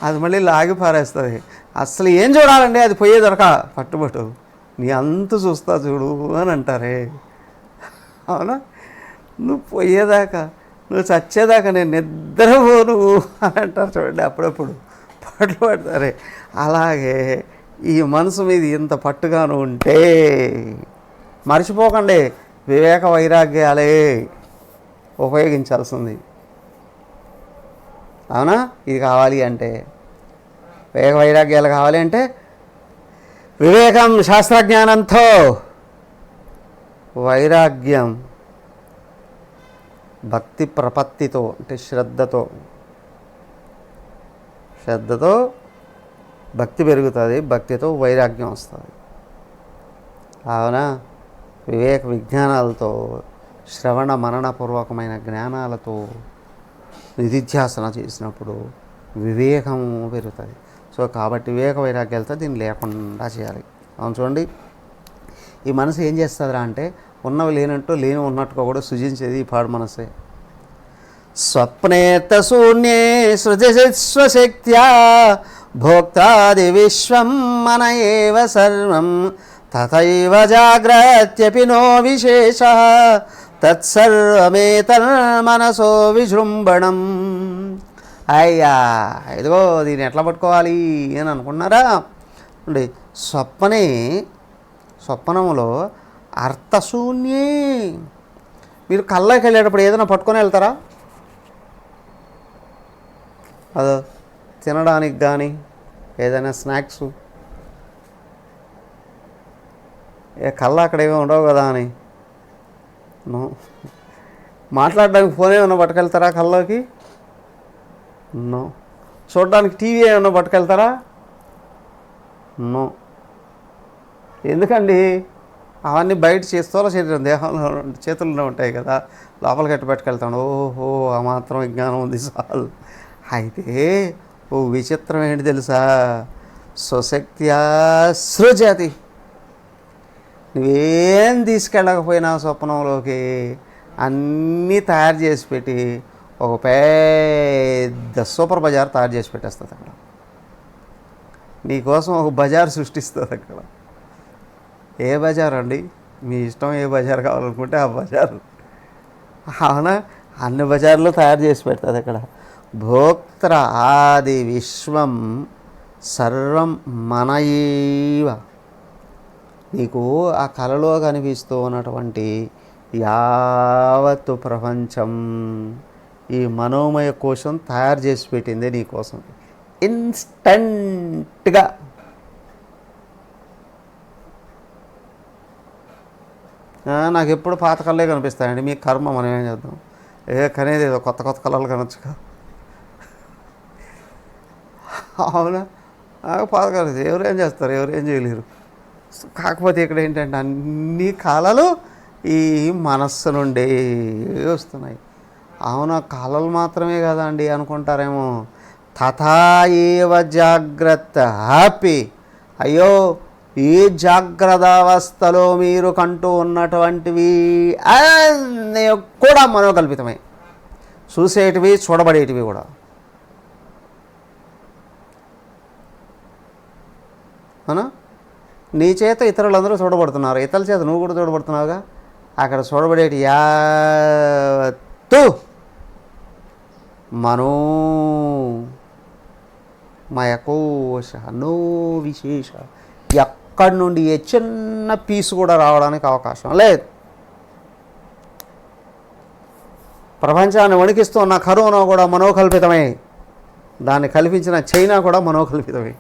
S1: అది మళ్ళీ లాగి పారేస్తుంది. అసలు ఏం చూడాలండి, అది పోయే దొరక పట్టుబట్టు నీ అంత చూస్తా చూడు అని అంటారే. అవునా? నువ్వు పోయేదాకా, నువ్వు చచ్చేదాకా నేను నిద్రపోను అని అంటారు చూడండి, అప్పుడప్పుడు పట్లు పడతారే. అలాగే ఈ మనసు మీద ఇంత పట్టుగాను ఉంటే మర్చిపోకండి, వివేక వైరాగ్యాలే ఉపయోగించాల్సింది. అవునా? ఇది కావాలి అంటే, వివేక వైరాగ్యాలు కావాలి అంటే వివేకం శాస్త్రజ్ఞానంతో, వైరాగ్యం భక్తి ప్రపత్తితో, అంటే శ్రద్ధతో భక్తి పెరుగుతుంది, భక్తితో వైరాగ్యం వస్తుంది. అవునా? వివేక విజ్ఞానాలతో, శ్రవణ మననపూర్వకమైన జ్ఞానాలతో నిధిధ్యాసన చేసినప్పుడు వివేకం పెరుగుతుంది. సో కాబట్టి వివేక వైరాగ్యాలతో దీన్ని లేకుండా చేయాలి. అవును చూడండి, ఈ మనసు ఏం చేస్తుందిరా అంటే ఉన్నవి లేనట్టు లేని ఉన్నట్టుగా కూడా సృజించేది ఈ పాడు మనసే. స్వప్నేత శూన్యే సృజస్వశక్త్యా భోక్తాది విశ్వం మన ఏవ సర్వం తథైవ జాగ్రత్యపి నో విశేష తత్సర్వమేతన్మనసో విజృంభణం. అయ్యా ఇదిగో దీన్ని ఎట్లా పట్టుకోవాలి అని అనుకున్నారా అండి. స్వప్నములో అర్థశూన్యే. మీరు కళ్ళకి వెళ్ళేటప్పుడు ఏదైనా పట్టుకొని వెళ్తారా? అదో తినడానికి కానీ ఏదైనా స్నాక్స్ కళ్ళ అక్కడ ఏమీ ఉండవు కదా అని నో. మాట్లాడడానికి ఫోన్ ఏమన్నా పట్టుకెళ్తారా కళ్ళకి? నో. చూడడానికి టీవీ ఏమన్నా పట్టుకెళ్తారా? నో. ఎందుకండి? అవన్నీ బయట స్థూల శరీరం దేహంలో చేతుల్లో ఉంటాయి కదా, లోపలికి ఎట్టు పెట్టుకెళ్తాడు. ఓహో ఆ మాత్రం విజ్ఞానం ఉంది చాలు. అయితే ఓ విచిత్రం ఏంటి తెలుసా? స్వశక్త్యా సృజతి. నువ్వేం తీసుకెళ్ళకపోయినా స్వప్నంలోకి అన్నీ తయారు చేసి పెట్టి ఒక పెద్ద సూపర్ బజార్ తయారు చేసి పెట్టేస్తుంది అక్కడ. నీకోసం ఒక బజార్ సృష్టిస్తుంది అక్కడ. ఏ బజార్ అండి? మీ ఇష్టం, ఏ బజార్ కావాలనుకుంటే ఆ బజారు. అవునా? అన్ని బజార్లు తయారు చేసి పెడుతుంది అక్కడ. భోక్త్ర ఆది విశ్వం సర్వం మనయేవ. నీకు ఆ కలలో కనిపిస్తూ ఉన్నటువంటి యావత్తు ప్రపంచం ఈ మనోమయ కోశం తయారు చేసి పెట్టిందే నీకోసం ఇన్స్టంట్గా. నాకు ఎప్పుడు పాత కళ్ళే కనిపిస్తాయండి. మీ కర్మ, మనం ఏం చేద్దాం? కనేది ఏదో కొత్త కొత్త కళలు కనొచ్చుగా. అవునా? పాత కళ ఎవరేం చేస్తారు? ఎవరేం చేయలేరు. కాకపోతే ఇక్కడ ఏంటంటే అన్ని కళలు ఈ మనస్సు నుండి వస్తున్నాయి. అవునా? కళలు మాత్రమే కదా అండి అనుకుంటారేమో. తథా ఏవ జాగ్రత్త హ్యాపీ. అయ్యో ఈ జాగ్రత్త అవస్థలో మీరు కంటూ ఉన్నటువంటివి అన్నీ కూడా మనోకల్పితమే. చూసేటివి, చూడబడేటివి కూడా. అవునా? నీ చేత ఇతరులందరూ చూడబడుతున్నారు, ఇతరుల చేత నువ్వు కూడా చూడబడుతున్నావుగా. అక్కడ చూడబడేటి యావత్తు మనోమయకోశ నో విశేష. ఎక్కడి నుండి ఏ చిన్న పీసు కూడా రావడానికి అవకాశం లేదు. ప్రపంచాన్ని వణికిస్తున్న కరోనా కూడా మనోకల్పితమే. దాన్ని కల్పించిన చైనా కూడా మనోకల్పితమే.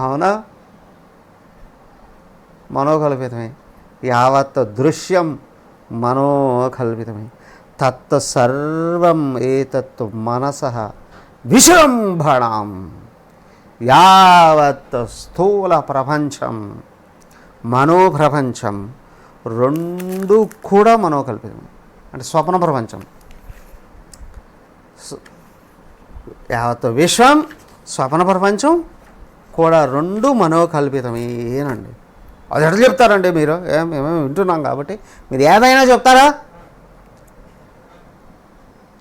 S1: అవునా? మనోకల్పితమే. యావత్ దృశ్యం మనోకల్పితమే. తత్ సర్వం ఏతత్ మనసః విజృంభణం. యావత్ స్థూల ప్రపంచం, మనోప్రపంచం రెండు కూడా మనోకల్పితం. అంటే స్వప్న ప్రపంచం, యావత్ విశ్వం, స్వప్న ప్రపంచం కూడా రెండు మనోకల్పితమేనండి. అది ఎట్లా చెప్తారండి మీరు? మేమేమో వింటున్నాం కాబట్టి మీరు ఏదైనా చెప్తారా?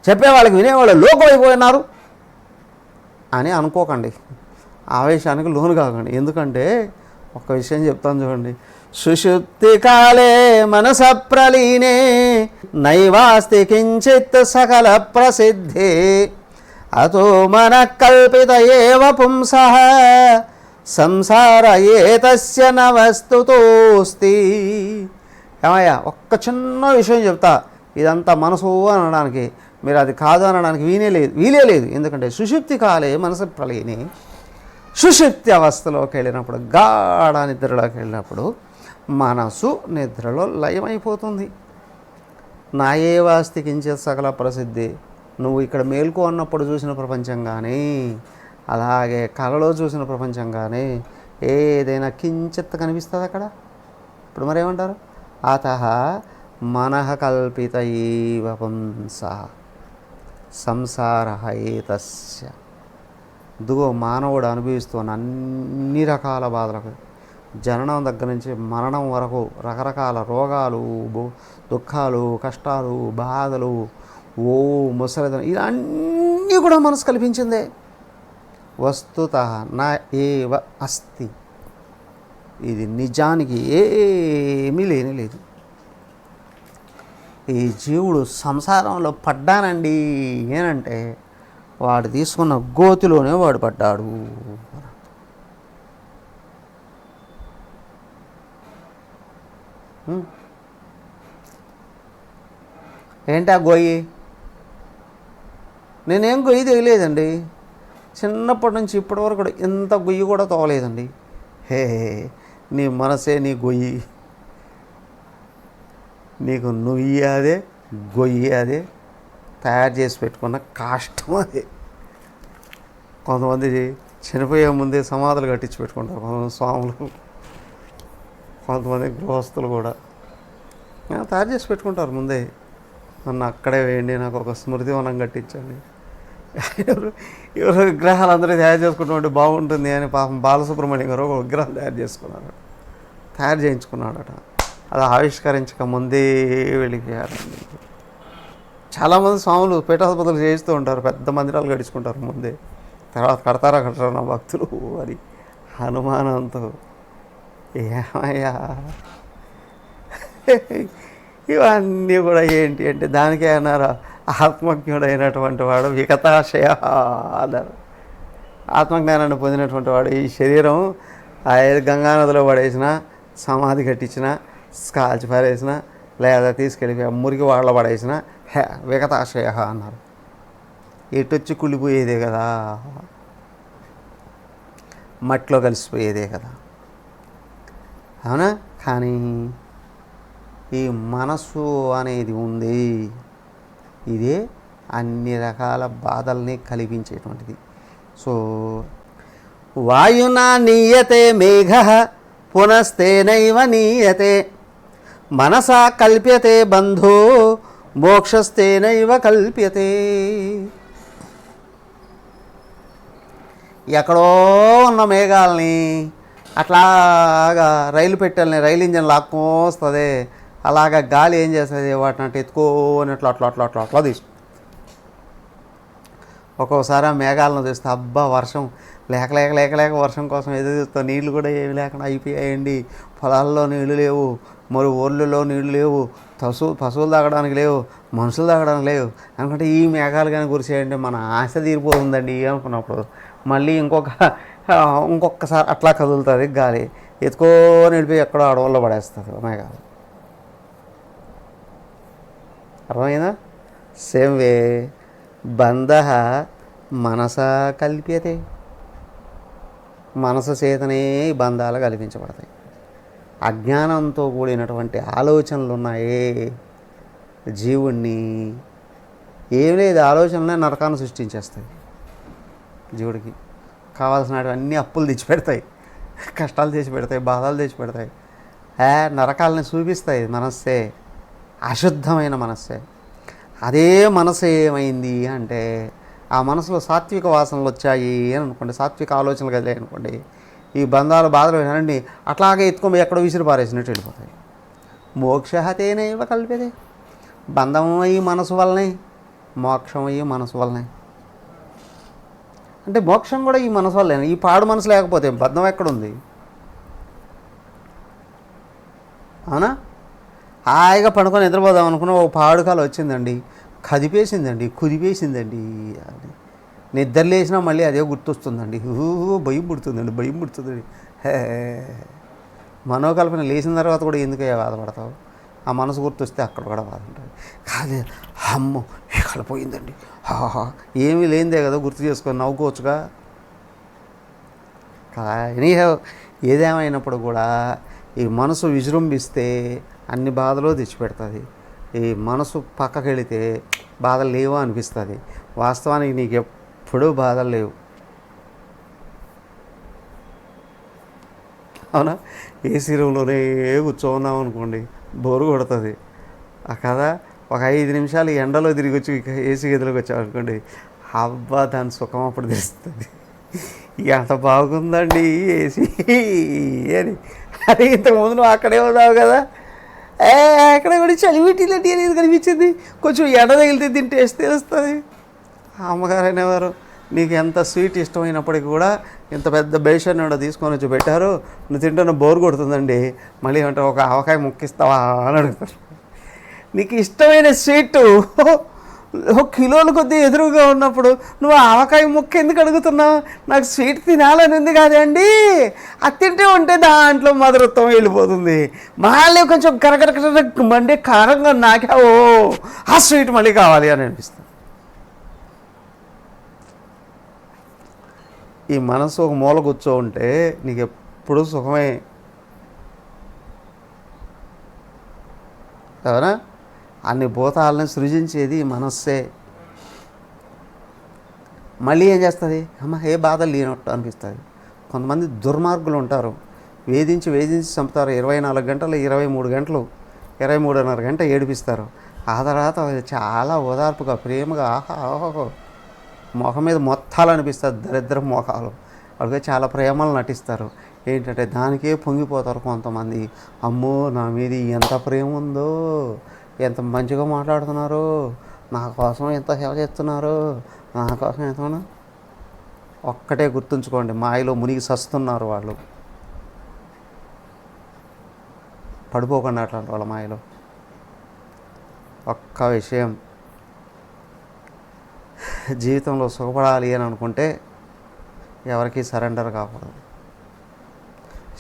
S1: చెప్పేవాళ్ళకి వినేవాళ్ళు లోకమైపోయినారు అని అనుకోకండి. ఆవేశానికి లోను కాకండి. ఎందుకంటే ఒక విషయం చెప్తాను చూడండి. సుషుప్తి కాలే మనస ప్రలీనే నైవాస్తి కించిత్ సకల ప్రసిద్ధే అతో మన కల్పిత ఏవ పుంసః సంసార ఏతస్య నవస్తుతోస్తి. ఏమయ్యా, ఒక్క చిన్న విషయం చెప్తా. ఇదంతా మనసు అనడానికి, మీరు అది కాదు అనడానికి వీలే లేదు. ఎందుకంటే సుషుప్తి కాలే మనసు ప్రలీనే, సుషుప్తి అవస్థలోకి వెళ్ళినప్పుడు, గాఢ నిద్రలోకి వెళ్ళినప్పుడు మనసు నిద్రలో లయమైపోతుంది. నాయేవాస్తి కించిత్ సకల ప్రసిద్ధి. నువ్వు ఇక్కడ మేల్కో అన్నప్పుడు చూసిన ప్రపంచం కానీ, అలాగే కళలో చూసిన ప్రపంచం కానీ ఏదైనా కించిత్ కనిపిస్తుంది అక్కడ. ఇప్పుడు మరేమంటారు? అతః మనః కల్పిత ఏవ పుంసః సంసార ఏతస్య ఇదిగో మానవుడు అనుభవిస్తున్న అన్ని రకాల బాధలకు, జననం దగ్గర నుంచి మరణం వరకు రకరకాల రోగాలు, దుఃఖాలు, కష్టాలు, బాధలు, ముసలిదనం, ఇవన్నీ కూడా మనసు కల్పించిందే. వస్తుతః నా ఏవ అస్తి, ఇది నిజానికి ఏమీ లేదు. ఈ జీవుడు సంసారంలో పడ్డానండి ఏనంటే వాడు తీసుకున్న గోతిలోనే వాడు పడ్డాడు. ఏంటి ఆ గొయ్యి? నేనేం గొయ్యి తెగలేదండి. చిన్నప్పటి నుంచి ఇప్పటి వరకు కూడా ఇంత గొయ్యి కూడా తోవలేదండి. హే, నీ మనసే నీ గొయ్యి, నీకు నుయ్యి అదే, గొయ్యి అదే, తయారు చేసి పెట్టుకున్న కాష్టం అదే. కొంతమంది చనిపోయే ముందే సమాధులు కట్టించి పెట్టుకుంటారు, కొంతమంది స్వాములు, కొంతమంది గృహస్థులు కూడా తయారు చేసి పెట్టుకుంటారు ముందే. నన్ను అక్కడే వేయండి, నాకు ఒక స్మృతివనం కట్టించండి. ఎవరు విగ్రహాలు అందరూ తయారు చేసుకుంటుంటే బాగుంటుంది అని పాపం బాలసుబ్రహ్మణ్యం గారు ఒక విగ్రహం తయారు చేయించుకున్నాడట. అది ఆవిష్కరించక ముందే వెళ్ళిపోయారండి. చాలామంది స్వాములు పీఠాధిపతులు చేయిస్తూ ఉంటారు, పెద్ద మందిరాలు కట్టించుకుంటారు ముందే, తర్వాత కడతారా నా భక్తులు అని అనుమానంతో. ఏమయ్యా ఇవన్నీ కూడా ఏంటి అంటే దానికే అన్నారు ఆత్మజ్ఞుడైనటువంటి వాడు వికతాశయ అన్నారు. ఆత్మజ్ఞానాన్ని పొందినటువంటి వాడు ఈ శరీరం గంగానదిలో పడేసిన, సమాధి కట్టించిన, కాల్చి పారేసిన, లేదా తీసుకెళ్ళి మురికి వాళ్ళ పడేసిన వికతాశయ అన్నారు. ఎటొచ్చి కుళ్ళిపోయేదే కదా, మట్టిలో కలిసిపోయేదే కదా, అవునా? కానీ ఈ మనసు అనేది ఉంది, ఇదే అన్ని రకాల బాధల్ని కలిగించేటువంటిది. సో వాయునా నీయతే మేఘ పునస్తేనైవ నీయతే, మనసా కల్ప్యతే బంధో మోక్షస్తేనైవ కల్ప్యతే. ఎక్కడో ఉన్న మేఘాలని అట్లాగా రైలు పెట్టాలని రైలు ఇంజన్ లాక్కొస్తుంది, అలాగా గాలి ఏం చేస్తుంది, వాటిని అంటే ఎత్తుకోని అట్లా అట్లా అట్లా అట్లా అట్లా తీసుకు. ఒక్కోసారి ఆ మేఘాలను చూస్తే అబ్బా వర్షం లేక లేక లేక లేక వర్షం కోసం ఎదురు చూస్తాం, నీళ్ళు కూడా ఏమి లేకుండా అయిపోయాయండి, పొలాల్లో నీళ్లు లేవు, మరి ఊళ్ళలో నీళ్లు లేవు, పశువులు తాగడానికి లేవు, మనుషులు తాగడానికి లేవు అనుకుంటే ఈ మేఘాలు కానీ కురిసేయండి మన ఆశ తీరిపోతుందండి అనుకున్నప్పుడు మళ్ళీ ఇంకొకసారి అట్లా కదులుతుంది గాలి, ఎత్తుకొని వెళ్ళిపోయి ఎక్కడో అడవుల్లో పడేస్తుంది మేఘాలు. అర్థమైందా? సేమ్ వే బంధ మనసా కల్ప్యతే, మనసు చేతనే బంధాలు కల్పించబడతాయి. అజ్ఞానంతో కూడినటువంటి ఆలోచనలు ఉన్నాయే జీవుణ్ణి, ఏం లేదు ఆలోచనలే నరకాన్ని సృష్టించేస్తాయి. జీవుడికి కావాల్సినవన్నీ అప్పులు తెచ్చిపెడతాయి, కష్టాలు తెచ్చి పెడతాయి, బాధలు తెచ్చి పెడతాయి, నరకాలని చూపిస్తాయి. మనస్సే అశుద్ధమైన మనస్సే. అదే మనసు ఏమైంది అంటే ఆ మనసులో సాత్విక వాసనలు వచ్చాయి అని అనుకోండి, సాత్విక ఆలోచనలు కదిలాయి అనుకోండి, ఈ బంధాలు బాధలు వినండి అట్లాగే ఎత్తుకొని ఎక్కడో విసిరి పారేసినట్టు వెళ్ళిపోతాయి. మోక్షహతేనైవ కల్ప్యతే, బంధం అయ్యి మనసు వల్లనే, మోక్షం అయ్యి మనసు వల్లనే. అంటే మోక్షం కూడా ఈ మనసు వల్లే. ఈ పాడు మనసు లేకపోతే బంధం ఎక్కడుంది? అవునా? హాయిగా పడుకొని నిద్రపోదాం అనుకున్న ఒక పాడుకాలు వచ్చిందండి, కదిపేసిందండి, కుదిపేసిందండి, నిద్ర లేచినా మళ్ళీ అదే గుర్తొస్తుందండి, భయం పుడుతుందండి, భయం పుడుతుందండి. మనోకల్పన లేచిన తర్వాత కూడా ఎందుకయ్యా బాధపడతావు? ఆ మనసు గుర్తొస్తే అక్కడ కూడా బాధ ఉంటుంది. కాదే అమ్మో ఇక్కడ పోయిందండి, ఏమీ లేనిదే కదా గుర్తు చేసుకొని నవ్వుకోవచ్చుగా. కానీ ఏదేమైనప్పుడు కూడా ఈ మనసు విజృంభిస్తే అన్ని బాధలు తెచ్చిపెడుతుంది. ఈ మనసు పక్కకి వెళితే బాధలు లేవు అనిపిస్తుంది. వాస్తవానికి నీకు ఎప్పుడూ బాధలు లేవు, అవునా? ఏసీ రూమ్లోనే కూర్చోన్నాం అనుకోండి, బోరు కొడుతుంది కదా. ఒక 5 నిమిషాలు ఎండలో తిరిగి వచ్చి ఏసీ గదిలోకి వచ్చామనుకోండి, అబ్బా దాని సుఖం అప్పుడు తెలుస్తుంది. ఎంత బాగుందండి ఏసీ అని. అదే ఇంతకుముందు నువ్వు అక్కడే ఉన్నావు కదా, అక్కడ కూడా చలి పెట్టిందండి అనేది కనిపించింది. కొంచెం ఎండ తగిలితే తిని టేస్ట్ తెలుస్తుంది. అమ్మగారు అనేవారు, నీకు ఎంత స్వీట్ ఇష్టమైనప్పటికీ కూడా ఇంత పెద్ద బేషన్ తీసుకొని వచ్చి పెట్టారు, నువ్వు తింటున్న బోర్ కొడుతుందండి, మళ్ళీ ఏమంటే ఒక ఆవకాయ ముక్కిస్తావా అని అడుగుతారు. నీకు ఇష్టమైన స్వీటు కిలోల కొద్దీ ఎదురుగా ఉన్నప్పుడు నువ్వు ఆవకాయ ముక్క ఎందుకు అడుగుతున్నావు? నాకు స్వీట్ తినాలని ఉంది కాదండి, అది తింటే ఉంటే దాంట్లో మధురత్వం వెళ్ళిపోతుంది, మళ్ళీ కొంచెం కరకర మండి కారంగా నాకావో ఆ స్వీట్ మళ్ళీ కావాలి అని అనిపిస్తుంది. ఈ మనసు ఒక మూల కూర్చో ఉంటే నీకు ఎప్పుడు సుఖమే. అవునా? అన్ని భూతాలని సృజించేది ఈ మనస్సే. మళ్ళీ ఏం చేస్తుంది? అమ్మ ఏ బాధలు లేనట్టు అనిపిస్తుంది. కొంతమంది దుర్మార్గులు ఉంటారు, వేధించి చంపుతారు. 24 గంటలు 23 గంటలు 23.5 గంట ఏడిపిస్తారు. ఆ తర్వాత చాలా ఓదార్పుగా ప్రేమగా ఆహా మొహం మీద మొత్తాలు అనిపిస్తుంది, దరిద్ర మొఖాలు. వాళ్ళకి చాలా ప్రేమలు నటిస్తారు. ఏంటంటే దానికే పొంగిపోతారు కొంతమంది. అమ్మో నా మీద ఎంత ప్రేమ ఉందో, ఎంత మంచిగా మాట్లాడుతున్నారు, నా కోసం ఎంత సేవ చేస్తున్నారు, నా కోసం ఎంత. ఒక్కటే గుర్తుంచుకోండి, మాయలో మునిగి సస్తున్నారు వాళ్ళు. పడిపోకుండా అట్లాంటి వాళ్ళ మాయలో. ఒక్క విషయం, జీవితంలో సుఖపడాలి అని అనుకుంటే ఎవరికి సరెండర్ కాకూడదు.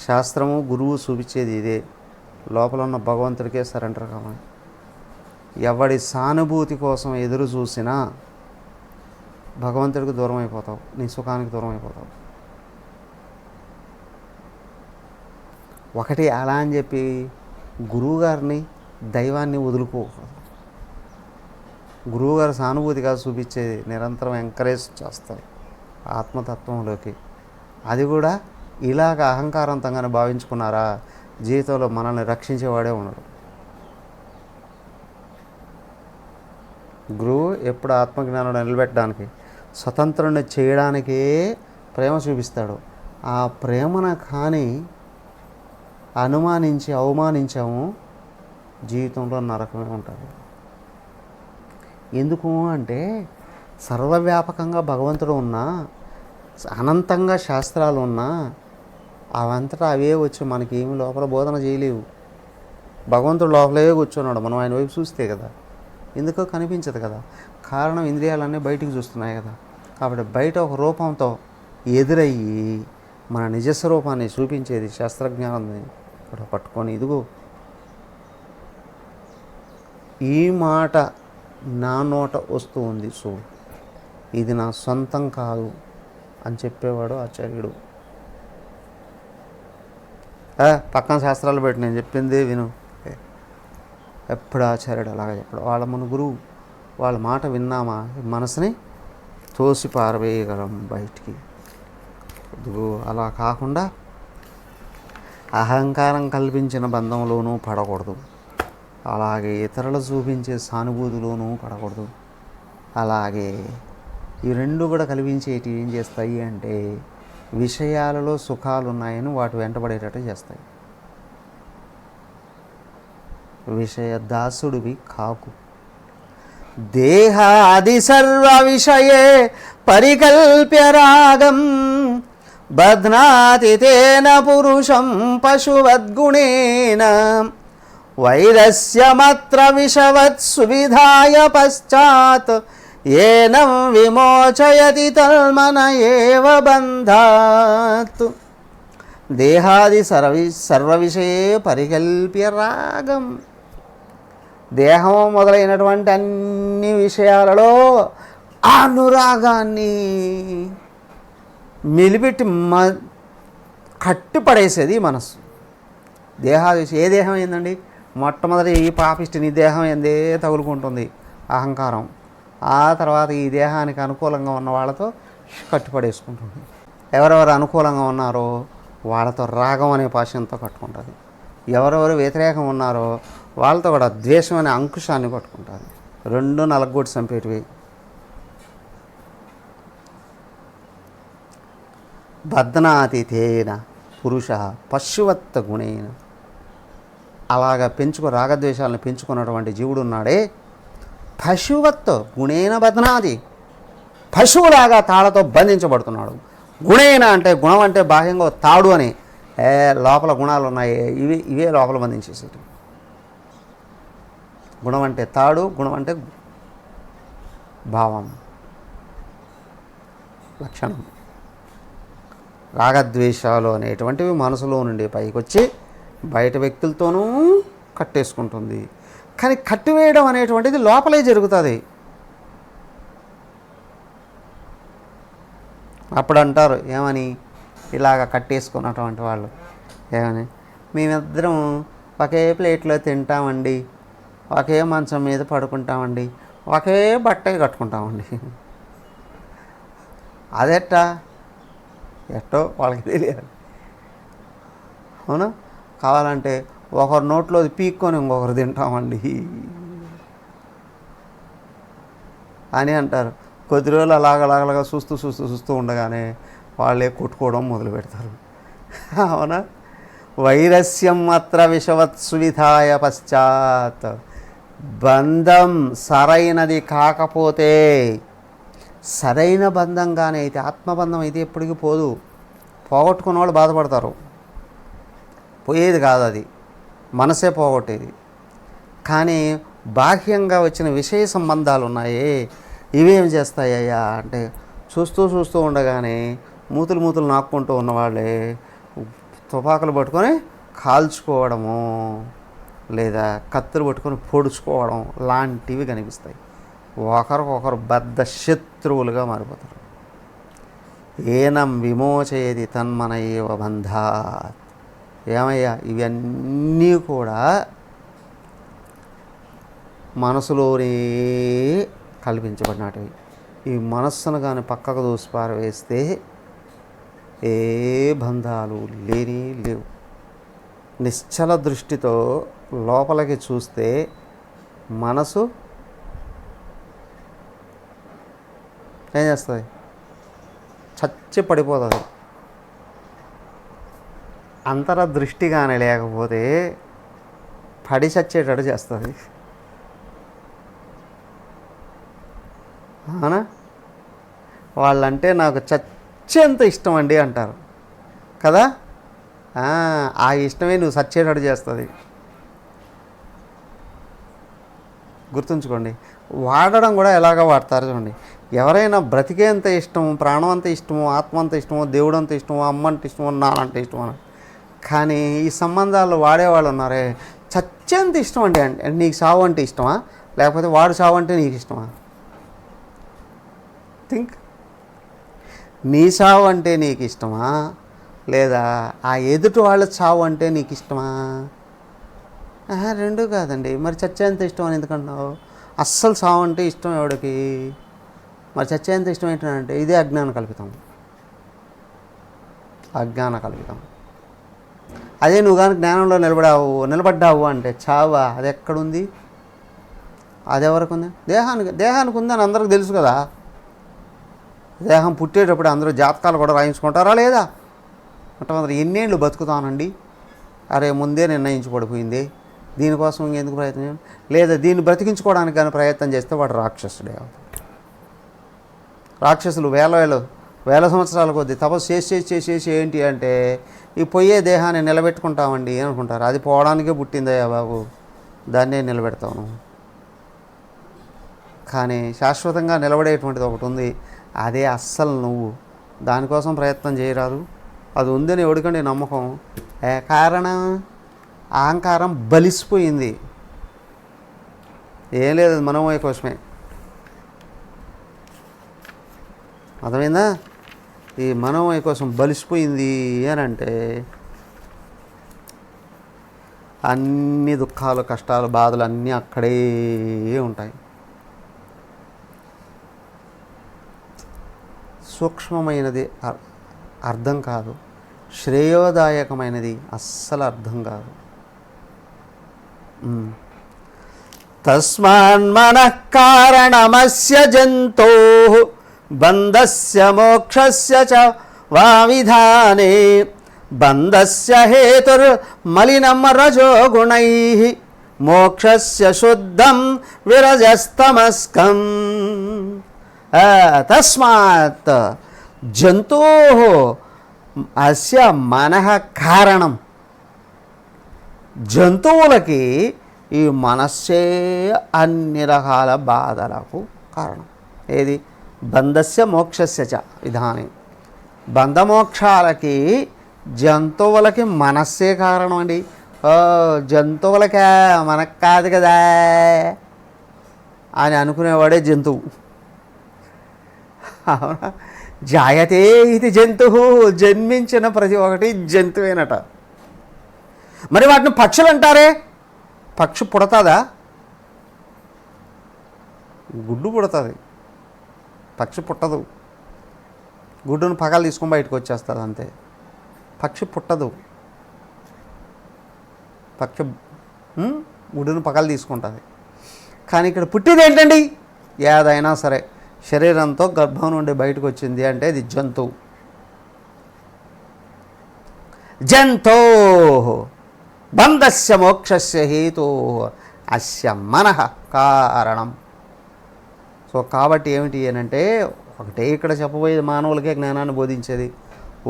S1: శాస్త్రము గురువు చూపించేది ఇదే, లోపల ఉన్న భగవంతుడికే సరెండర్ కావాలి. ఎవడి సానుభూతి కోసం ఎదురు చూసినా భగవంతుడికి దూరం అయిపోతావు, నీ సుఖానికి దూరం అయిపోతావు. ఒకటి అలా అని చెప్పి గురువుగారిని దైవాన్ని వదులుకోకూడదు. గురువుగారు సానుభూతిగా చూపించేది నిరంతరం ఎంకరేజ్ చేస్తారు ఆత్మతత్వంలోకి. అది కూడా ఇలాగ అహంకారంతంగానే భావించుకున్నారా, జీవితంలో మనల్ని రక్షించేవాడే ఉన్నాడు. గురువు ఎప్పుడు ఆత్మజ్ఞానాన్ని నిలబెట్టడానికి, స్వతంత్రుని చేయడానికే ప్రేమ చూపిస్తాడు. ఆ ప్రేమను కానీ అనుమానించి అవమానించాము, జీవితంలో నరకమే ఉంటుంది. ఎందుకు అంటే సర్వవ్యాపకంగా భగవంతుడు ఉన్నా, అనంతంగా శాస్త్రాలు ఉన్నా, అవంతటా అవే వచ్చి మనకి ఏమి లోపల బోధన చేయలేవు. భగవంతుడు లోపలే కూర్చున్నాడు, మనం ఆయన వైపు చూస్తే కదా. ఎందుకో కనిపించదు కదా, కారణం ఇంద్రియాలన్నీ బయటికి చూస్తున్నాయి కదా. కాబట్టి బయట ఒక రూపంతో ఎదురయ్యి మన నిజస్వరూపాన్ని చూపించేది శాస్త్రజ్ఞానాన్ని ఇక్కడ పట్టుకొని, ఇదిగో ఈ మాట నా నోట వస్తూ ఉంది చూడు, ఇది నా సొంతం కాదు అని చెప్పేవాడు ఆచార్యుడు. పక్కన శాస్త్రాలు పెట్టి నేను చెప్పింది విను, ఎప్పుడు ఆచార్యుడు అలాగే చెప్పాడు. వాళ్ళ మన గురువు వాళ్ళ మాట విన్నామా మనసుని తోసి పారవేయగలం బయటికి. ఇదిగో అలా కాకుండా అహంకారం కల్పించిన బంధంలోనూ పడకూడదు, అలాగే ఇతరులు చూపించే సానుభూతిలోనూ పడకూడదు. అలాగే ఈ రెండు కూడా కల్పించేటి ఏం చేస్తాయి అంటే విషయాలలో సుఖాలు ఉన్నాయని వాటి వెంటబడేటట్టు చేస్తాయి. విషయ దాసుడివి కాకు. దేహాది సర్వ విషయే పరికల్ప్య రాగం బధ్నాతి తేన పురుషం పశువద్గుణేన వైరస్యమత్ర విషవత్ సువిధాయ పశ్చాత్ ఏనం విమోచయతి తన్మన ఏవ బంధాత్. దేహాది సర్వ విషయే పరికల్ప్య రాగం. దేహం మొదలైనటువంటి అన్ని విషయాలలో అనురాగాన్ని మెలిపెట్టి కట్టిపడేసేది మనస్సు. దేహాది ఏ దేహం ఏందండి? మొట్టమొదటి ఈ పాపిష్టిని దేహం ఏందే తగులుకుంటుంది అహంకారం. ఆ తర్వాత ఈ దేహానికి అనుకూలంగా ఉన్న వాళ్ళతో కట్టుపడేసుకుంటుంది. ఎవరెవరు అనుకూలంగా ఉన్నారో వాళ్ళతో రాగం అనే పాశంతో కట్టుకుంటుంది. ఎవరెవరు వ్యతిరేకం ఉన్నారో వాళ్ళతో కూడా ద్వేషం అనే అంకుశాన్ని పట్టుకుంటుంది. రెండు నలగొట్టి చంపేటివి. బధ్నాతి తేన పురుష పశువత్త గుణేన. అలాగా రాగద్వేషాలను పెంచుకున్నటువంటి జీవుడు ఉన్నాడే, పశువత్ గుణేన బధ్నాతి, పశువులాగా తాళతో బంధించబడుతున్నాడు. గుణేన అంటే గుణం అంటే బాహ్యంగా తాడు అని, లోపల గుణాలు ఉన్నాయి, ఇవే లోపల బంధించేసేటి. గుణం అంటే తాడు, గుణం అంటే భావం, లక్షణం. రాగద్వేషాలు అనేటువంటివి మనసులో నుండి పైకి వచ్చి బయట వ్యక్తులతోనూ కట్టేసుకుంటుంది. కానీ కట్టివేయడం అనేటువంటిది లోపలే జరుగుతుంది. అప్పుడు అంటారు ఏమని, ఇలాగ కట్టేసుకున్నటువంటి వాళ్ళు ఏమని, మేమిద్దరం ఒకే ప్లేట్లో తింటామండి, ఒకే మంచం మీద పడుకుంటామండి, ఒకే బట్ట కట్టుకుంటామండి. ఎట్టో వాళ్ళకి తెలియాలి. అవునా? కావాలంటే ఒకరు నోట్లో పీక్కొని ఇంకొకరు తింటామండి అని అంటారు. కొద్ది రోజులు అలాగలాగలాగా చూస్తూ ఉండగానే వాళ్ళే కొట్టుకోవడం మొదలు పెడతారు. అవునా? వైరస్యం అత్ర విషవత్సువిధాయ పశ్చాత్. బంధం సరైనది కాకపోతే, సరైన బంధంగానే అయితే, ఆత్మబంధం అయితే ఎప్పటికీ పోదు. పోగొట్టుకున్న వాళ్ళు బాధపడతారు, పోయేది కాదు, అది మనసే పోగొట్టేది. కానీ బాహ్యంగా వచ్చిన విషయ సంబంధాలు ఉన్నాయే, ఇవేం చేస్తాయ్యా అంటే, చూస్తూ ఉండగానే మూతులు నాక్కుంటూ ఉన్నవాళ్ళే తుపాకులు పట్టుకొని కాల్చుకోవడము, లేదా కత్తులు పట్టుకొని పొడుచుకోవడం లాంటివి కనిపిస్తాయి. ఒకరికొకరు బద్ధ శత్రువులుగా మారిపోతారు. ఏనం విమోచయది తన్మన ఏవ బంధాత్. ఏమయ్యా, ఇవన్నీ కూడా మనసులోనే కల్పించబడినటివి. ఈ మనస్సును కానీ పక్కకు దూసి పారవేస్తే ఏ బంధాలు లేవు. నిశ్చల దృష్టితో లోపలికి చూస్తే మనసు ఏం చేస్తుంది? చచ్చి పడిపోతుంది. అంతరదృష్టి కానీ లేకపోతే పడి చచ్చేటట్టు చేస్తుంది. అవునా? వాళ్ళంటే నాకు చచ్చేంత ఇష్టం అండి అంటారు కదా. ఆ ఇష్టమే నువ్వు చచ్చేటట్టు చేస్తుంది. గుర్తుంచుకోండి. వాడడం కూడా ఎలాగ వాడతారు చూడండి. ఎవరైనా బ్రతికేంత ఇష్టము, ప్రాణం అంత ఇష్టము, ఆత్మ అంత ఇష్టమో, దేవుడు అంత ఇష్టమో, అమ్మ అంటే ఇష్టమో, నానంటే ఇష్టమో అని. కానీ ఈ సంబంధాల్లో వాడేవాళ్ళు ఉన్నారే, చచ్చేంత ఇష్టం అండి. అంటే నీకు సావు అంటే ఇష్టమా, లేకపోతే వాడు సావు అంటే నీకు ఇష్టమా? థింక్. నీ సావు అంటే నీకు ఇష్టమా, లేదా ఆ ఎదుటి వాళ్ళ చావు అంటే నీకు ఇష్టమా? రెండూ కాదండి. మరి చచ్చేంత ఇష్టం అని ఎందుకంటున్నావు? అస్సలు సావు అంటే ఇష్టం ఎవడికి? మరి చచ్చేంత ఇష్టం ఏంటంటే ఇదే అజ్ఞాన కల్పితం. అదే నువ్వు కానీ జ్ఞానంలో నిలబడ్డావు అంటే చావా, అది ఎక్కడుంది? అది ఎవరికి ఉంది? దేహానికి ఉందని అందరికి తెలుసు కదా. దేహం పుట్టేటప్పుడు అందరూ జాతకాలు కూడా రాయించుకుంటారా లేదా? మొట్టమొదటి ఎన్నేళ్ళు బతుకుతానండి, అరే ముందే నిర్ణయించి పడిపోయింది, దీనికోసం ఇంకెందుకు ప్రయత్నం, లేదా దీన్ని బ్రతికించుకోవడానికి కానీ ప్రయత్నం చేస్తే వాడు రాక్షసుడే. రాక్షసులు వేల సంవత్సరాల కొద్దీ తపస్సు చేసి ఏంటి అంటే ఈ పోయే దేహాన్ని నిలబెట్టుకుంటామండి అనుకుంటారు. అది పోవడానికే పుట్టిందయ్యా బాబు, దాన్నే నిలబెడతాను. కానీ శాశ్వతంగా నిలబడేటువంటిది ఒకటి ఉంది, అదే అస్సలు నువ్వు దానికోసం ప్రయత్నం చేయరాదు. అది ఉందని ఎవడికండి నమ్మకం? కారణం అహంకారం బలిసిపోయింది. ఏం లేదు, అది మనోమయ కోసమే. అర్థమైందా? ఈ మనోమయ కోసం బలిసిపోయింది అని అంటే అన్ని దుఃఖాలు, కష్టాలు, బాధలు అన్నీ అక్కడే ఉంటాయి. సూక్ష్మమైనది అర్థం కాదు, శ్రేయోదాయకమైనది అస్సలు అర్థం కాదు. తస్మాన్మనః కారణమస్య జంతోః బంధస్య మోక్షస్య చ వా విధానే బంధస్య హేతుర్మలినం రజోగుణైః మోక్షస్య శుద్ధం విరజస్తమస్కం. తస్మాత్ జంతోః అస్య మనః కారణం. జంతువులకి ఈ మనస్సే అన్ని రకాల బాధలకు కారణం. ఏది? బంధస్య మోక్షస్య చ విధానే. బంధమోక్షాలకి జంతువులకి మనస్సే కారణం అండి. జంతువులకే, మనకు కాదు కదా అని అనుకునేవాడే జంతువు. అవునా? జాయతే ఇది జంతువు, జన్మించిన ప్రతి ఒక్కటి జంతువేనట. మరి వాటిని పక్షులు అంటారే, పక్షి పుడతాదా? గుడ్డు పుడుతుంది, పక్షి పుట్టదు. గుడ్డును పగలు తీసుకొని బయటకు వచ్చేస్తుంది అంతే. పక్షి పుట్టదు. పక్షి గుడ్డును పగలు తీసుకుంటుంది. కానీ ఇక్కడ పుట్టింది ఏంటండి? ఏదైనా సరే శరీరంతో గర్భం నుండి బయటకు వచ్చింది అంటే అది జంతువు. జంతో బంధస్య మోక్షస్య హేతో అస్య మనః కారణం. సో కాబట్టి ఏమిటి అని అంటే, ఒకటే ఇక్కడ చెప్పబోయేది మానవులకే జ్ఞానాన్ని బోధించేది.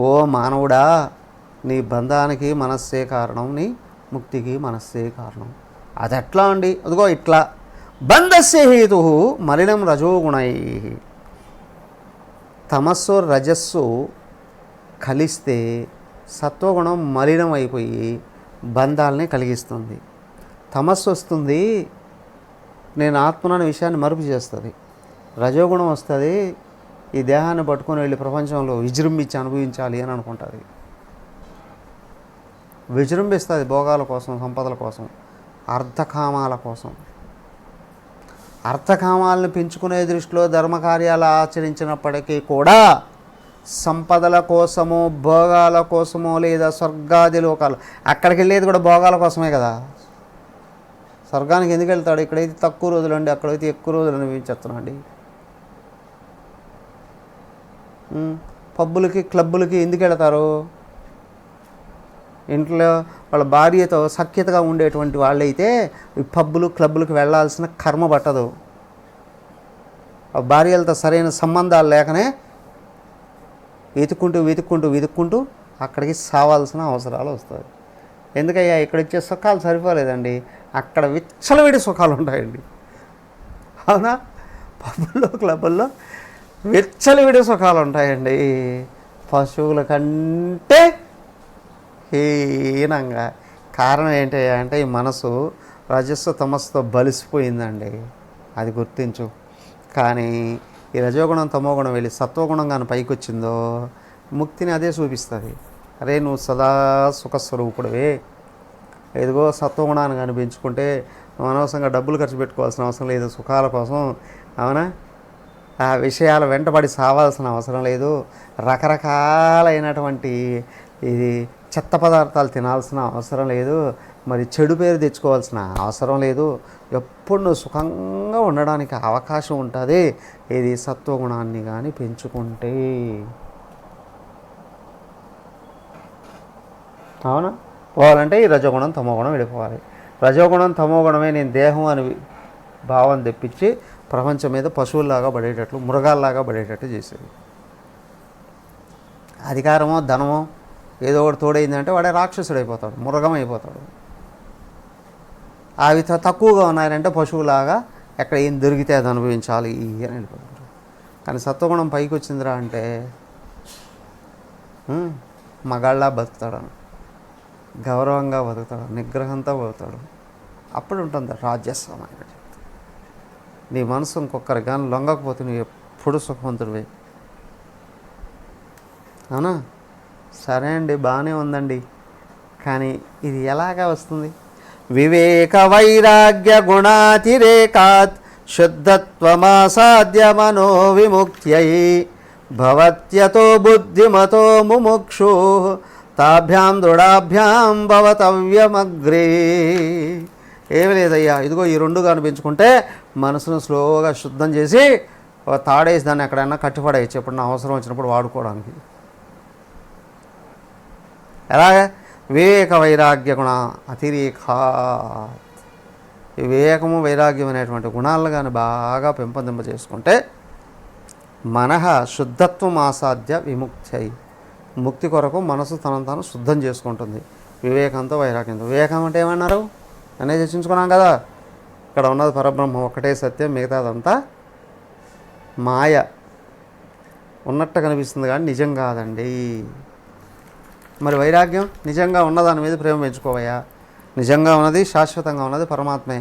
S1: ఓ మానవుడా, నీ బంధానికి మనస్సే కారణం, నీ ముక్తికి మనస్సే కారణం. అది ఎట్లా అండి? అదిగో ఇట్లా. బంధస్య హేతు మలినం రజోగుణై. తమస్సు రజస్సు కలిస్తే సత్వగుణం మలినం అయిపోయి బంధాలని కలిగిస్తుంది. తమస్సు వస్తుంది, నేను ఆత్మననే విషయాన్ని మరుపు చేస్తుంది. రజోగుణం వస్తుంది, ఈ దేహాన్ని పట్టుకొని వెళ్ళి ప్రపంచంలో విజృంభించి అనుభవించాలి అని అనుకుంటుంది. విజృంభిస్తుంది భోగాల కోసం, సంపదల కోసం, అర్థకామాల కోసం. అర్థకామాలను పెంచుకునే దృష్టిలో ధర్మకార్యాలు ఆచరించినప్పటికీ కూడా సంపదల కోసమో, భోగాల కోసమో, లేదా స్వర్గాది లోకాలు, అక్కడికి వెళ్ళేది కూడా భోగాల కోసమే కదా. స్వర్గానికి ఎందుకు వెళ్తాడు? ఇక్కడైతే తక్కువ రోజులు అండి, అక్కడైతే ఎక్కువ రోజులు అనిపించేస్తున్నాండి. పబ్బులకి, క్లబ్బులకి ఎందుకు వెళతారు? ఇంట్లో వాళ్ళ భార్యతో సఖ్యతగా ఉండేటువంటి వాళ్ళైతే ఈ పబ్బులు, క్లబ్బులకు వెళ్ళాల్సిన కర్మ పట్టదు. ఆ భార్యలతో సరైన సంబంధాలు లేకనే వెతుక్కుంటూ అక్కడికి సావాల్సిన అవసరాలు వస్తాయి. ఎందుకయ్యా ఇక్కడ ఇచ్చే సుఖాలు సరిపోలేదండి, అక్కడ విచ్చలవిడి సుఖాలు ఉంటాయండి. అవునా? పబ్బుల్లో, క్లబ్బుల్లో విచ్చలవిడి సుఖాలు ఉంటాయండి. పశువుల కంటే హీనంగా. కారణం ఏంటి అంటే, ఈ మనసు రజస్సు తమస్సుతో బలిసిపోయిందండి. అది గుర్తించు. కానీ ఈ రజోగుణం తమోగుణం వెళ్ళి సత్వగుణం కానీ పైకి వచ్చిందో ముక్తిని అదే చూపిస్తుంది. అరే నువ్వు సదా సుఖస్వరూపుడివే, ఏదిగో సత్వగుణాన్ని కానీ పెంచుకుంటే నువ్వు అనవసరంగా డబ్బులు ఖర్చు పెట్టుకోవాల్సిన అవసరం లేదు సుఖాల కోసం. అవునా? ఆ విషయాల వెంటబడి సావాల్సిన అవసరం లేదు. రకరకాలైనటువంటి ఇది చెత్త పదార్థాలు తినాల్సిన అవసరం లేదు. మరి చెడు పేరు తెచ్చుకోవాల్సిన అవసరం లేదు. ఎప్పుడు నువ్వు సుఖంగా ఉండడానికి అవకాశం ఉంటుంది ఇది సత్వగుణాన్ని కానీ పెంచుకుంటే. అవునా? పోవాలంటే ఈ రజోగుణం తమోగుణం వెళ్ళిపోవాలి. రజోగుణం తమోగుణమే నేను దేహం అని భావం తెప్పించి ప్రపంచం మీద పశువుల్లాగా పడేటట్లు, మృగాల్లాగా పడేటట్టు చేసేది. అధికారమో ధనమో ఏదో ఒకటి తోడైందంటే వాడే రాక్షసుడు అయిపోతాడు, మృగం అయిపోతాడు. అవి తక్కువగా ఉన్నాయంటే పశువులాగా ఎక్కడ ఏం దొరికితే అది అనుభవించాలి అని వెళ్ళిపోతాడు. కానీ సత్వగుణం పైకి వచ్చిందిరా అంటే మగాళ్ళ బతుకుతాడు, గౌరవంగా బతుకుతాడు, నిగ్రహంతో బతుకుతాడు. అప్పుడు ఉంటుంది రాజ్యస్వం అనేది. నీ మనసు ఇంకొకరి కానీ లొంగకపోతే నువ్వు ఎప్పుడు సుఖవంతుడివే. అవునా? సరే అండి, బాగానే ఉందండి. కానీ ఇది ఎలాగా వస్తుంది? వివేక వైరాగ్య గుణాతిరేకాత్ శుద్ధత్వమాసాద్య మనో విముక్త్యై భవత్యతో బుద్ధిమతో ముముక్షు తాభ్యాం దృఢాభ్యాం భవతవ్యమగ్రే. ఏమి లేదయ్యా, ఇదిగో ఈ రెండు కానీ పెంచుకుంటే మనసును స్లోగా శుద్ధం చేసి తాడేసి దాన్ని ఎక్కడైనా కట్టిపడేయచ్చు, ఎప్పుడన్నా అవసరం వచ్చినప్పుడు వాడుకోవడానికి. ఎలాగ? వివేక వైరాగ్య గుణ అతిరేకా. ఈ వివేకము వైరాగ్యం అనేటువంటి గుణాలను కానీ బాగా పెంపొందింప చేసుకుంటే మనః శుద్ధత్వం ఆసాధ్య విముక్తి, ముక్తి కొరకు మనసు తనను తాను శుద్ధం చేసుకుంటుంది వివేకంతో వైరాగ్యంతో. వివేకం అంటే ఏమన్నారు అనేది చర్చించుకున్నాం కదా. ఇక్కడ ఉన్నది పరబ్రహ్మం ఒక్కటే సత్యం, మిగతాదంతా మాయ ఉన్నట్టు కనిపిస్తుంది కానీ నిజం కాదండి. మరి వైరాగ్యం నిజంగా ఉన్నదాని మీద ప్రేమ పెంచుకోవయ్యా. నిజంగా ఉన్నది శాశ్వతంగా ఉన్నది పరమాత్మే,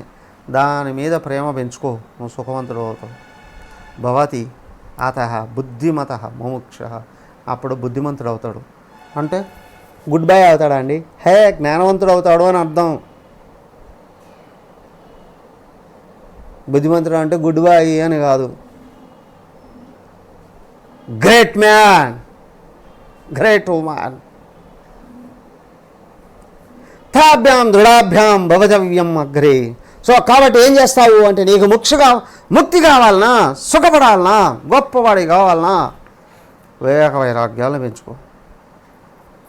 S1: దాని మీద ప్రేమ పెంచుకో, నువ్వు సుఖవంతుడు అవుతావు. భవతి అతః బుద్ధిమత ముముక్ష, అప్పుడు బుద్ధిమంతుడు అవుతాడు. అంటే గుడ్ బై అవుతాడా అండి? హే జ్ఞానవంతుడు అవుతాడు అని అర్థం. బుద్ధిమంతుడు అంటే గుడ్ బై అని కాదు. గ్రేట్ మ్యాన్, గ్రేట్ ఉమాన్, తాభ్యాం దృఢాభ్యాం భవతవ్యం అగ్రే. సో కాబట్టి ఏం చేస్తావు అంటే నీకు ముక్తి కావాలన్నా, సుఖపడాలన్నా, గొప్పవాడి కావాలన్నా వివేక వైరాగ్యాలను పెంచుకో.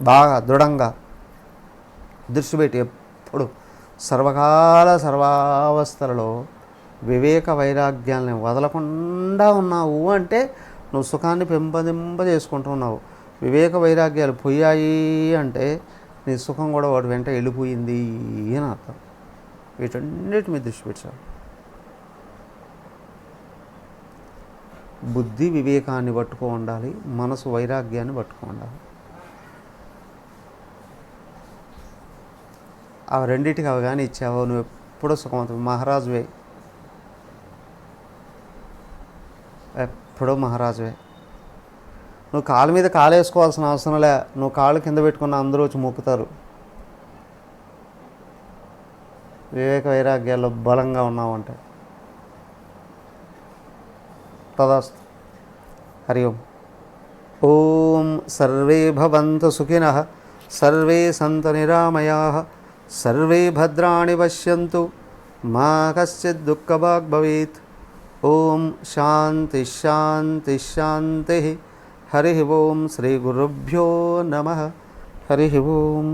S1: బాగా దృఢంగా దృష్టి పెట్టి ఎప్పుడు సర్వకాల సర్వావస్థలలో వివేక వైరాగ్యాలని వదలకుండా ఉన్నావు అంటే నువ్వు సుఖాన్ని పెంపొందింపజేసుకుంటున్నావు. వివేక వైరాగ్యాలు పోయాయి అంటే నీ సుఖం కూడా వాటి వెంట వెళ్ళిపోయింది అని అర్థం. వీటన్నిటి మీద దృష్టి పెట్టాలి. బుద్ధి వివేకాన్ని పట్టుకో ఉండాలి, మనసు వైరాగ్యాన్ని పట్టుకో ఉండాలి. అవి రెండింటికి అవి కానీ ఇచ్చావు నువ్వు ఎప్పుడూ సుఖవంతుడు, మహారాజువే, ఎప్పుడో మహారాజువే. నువ్వు కాలు మీద కాలు వేసుకోవాల్సిన అవసరం లే, నువ్వు కాళ్ళు కింద పెట్టుకున్న అందరూ వచ్చి మొక్కుతారు. వివేక వైరాగ్యాల్లో బలంగా ఉన్నావంటే. తదాస్తు. హరి ఓం. ఓం సర్వే భవంతు సుఖినః, సర్వే సంతు నిరామయాః, సర్వే భద్రాణి పశ్యంతు, మా కశ్చిద్ దుఃఖభాగ్ భవేత్. ఓం శాంతి శాంతి శాంతి. హరి ఓం. శ్రీ గురుభ్యో నమః. హరి ఓం.